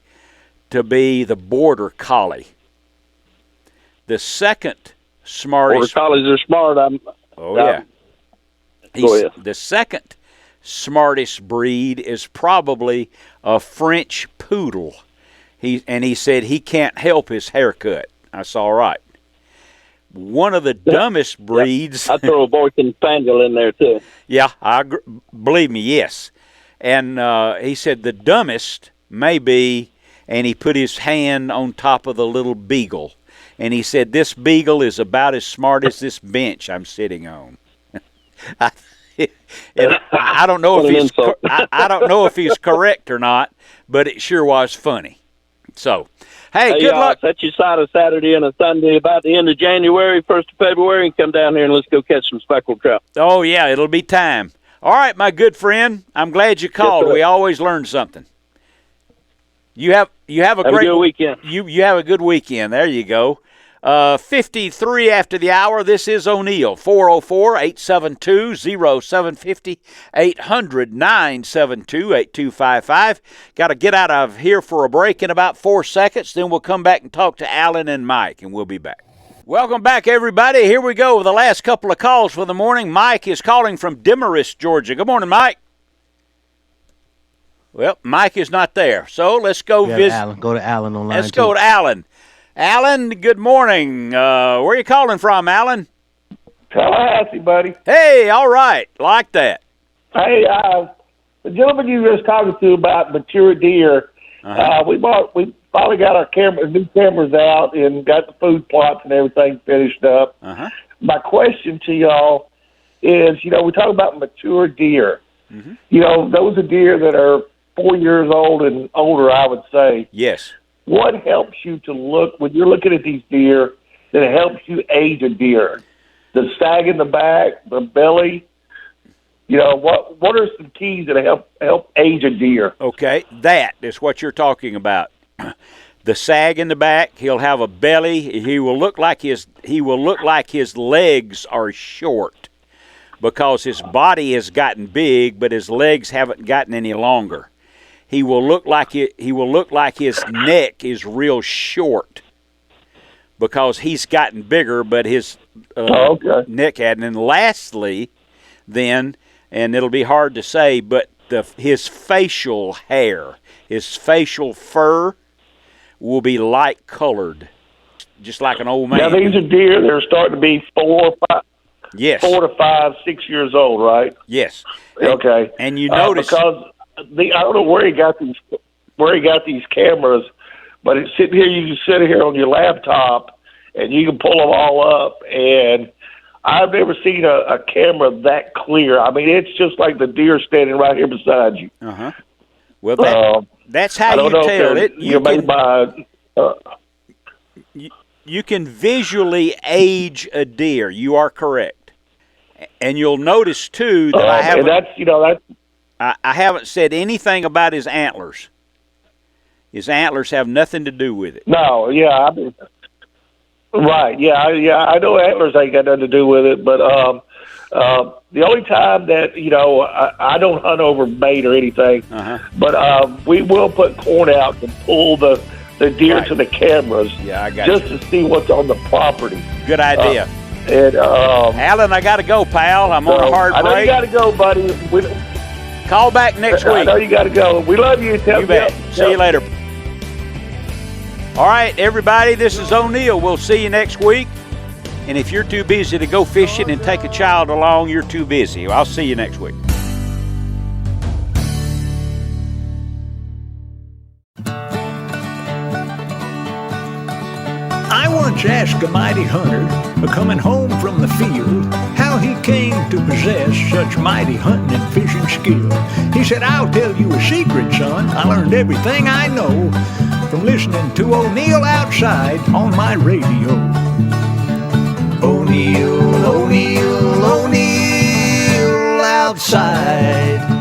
to be the Border Collie. The second smartest... Border Collies are smart. Go ahead. The second smartest breed is probably a French Poodle. He said he can't help his haircut. That's all right. One of the dumbest breeds. I'd throw a Boykin Spaniel in there, too. Yeah, believe me, yes. And he said the dumbest may be, and he put his hand on top of the little beagle. And he said, this beagle is about as smart as this bench I'm sitting on. I don't know if I don't know if he's correct or not, but it sure was funny. So, hey, good luck. Set you aside a Saturday and a Sunday about the end of January, 1st of February, and come down here and let's go catch some speckled trout. Oh, yeah, it'll be time. All right, my good friend. I'm glad you called. Yes, we always learn something. You have a good weekend. You have a good weekend. There you go. 53 after the hour. This is O'Neill. 404-872-0750, 800-972-8255. Got to get out of here for a break in about 4 seconds. Then we'll come back and talk to Alan and Mike, and we'll be back. Welcome back, everybody. Here we go with the last couple of calls for the morning. Mike is calling from Demarest, Georgia. Good morning, Mike. Well, Mike is not there, so let's go visit. Alan. Go to Alan on line. Let's go to Alan. Alan, good morning. Where are you calling from, Alan? Tallahassee, buddy. Hey, all right. Like that. Hey, the gentleman you were just talking to about mature deer, we finally got our new cameras out and got the food plots and everything finished up. My question to y'all is, we talk about mature deer. Those are deer that are 4 years old and older, I would say. Yes. what helps you to look when you're looking at these deer that helps you age a deer? The sag in the back, the belly. You know, what are some keys that help age a deer? Okay, that is what you're talking about. The sag in the back. He'll have a belly. He will look like his legs are short because his body has gotten big, but his legs haven't gotten any longer. He will look like his neck is real short because he's gotten bigger, but his neck hadn't. And lastly, then, and it'll be hard to say, but his facial hair, his facial fur will be light colored, just like an old man. Now these are deer that are starting to be 4 to 5, 6 years old, right? Yes. Okay. And you notice because I don't know where he got these cameras, but it's sitting here. You can sit here on your laptop and you can pull them all up. And I've never seen a camera that clear. I mean, it's just like the deer standing right here beside you. Uh-huh. Well, that's how you tell it. You can visually age a deer. You are correct, and you'll notice too that I haven't. I haven't said anything about his antlers. His antlers have nothing to do with it. No, yeah, right, yeah. I know antlers ain't got nothing to do with it, but the only time that I don't hunt over bait or anything, but we will put corn out and pull the deer to the cameras, just to see what's on the property. Good idea. And Alan, I got to go, pal. I'm on a hard break. I know you got to go, buddy. Call back next week. I know you got to go. We love you. You bet. See you later. All right, everybody, this is O'Neill. We'll see you next week. And if you're too busy to go fishing and take a child along, you're too busy. I'll see you next week. I once asked a mighty hunter, coming home from the field, how he came to possess such mighty hunting and fishing skill. He said, "I'll tell you a secret, son. I learned everything I know from listening to O'Neill Outside on my radio." O'Neill, O'Neill, O'Neill Outside.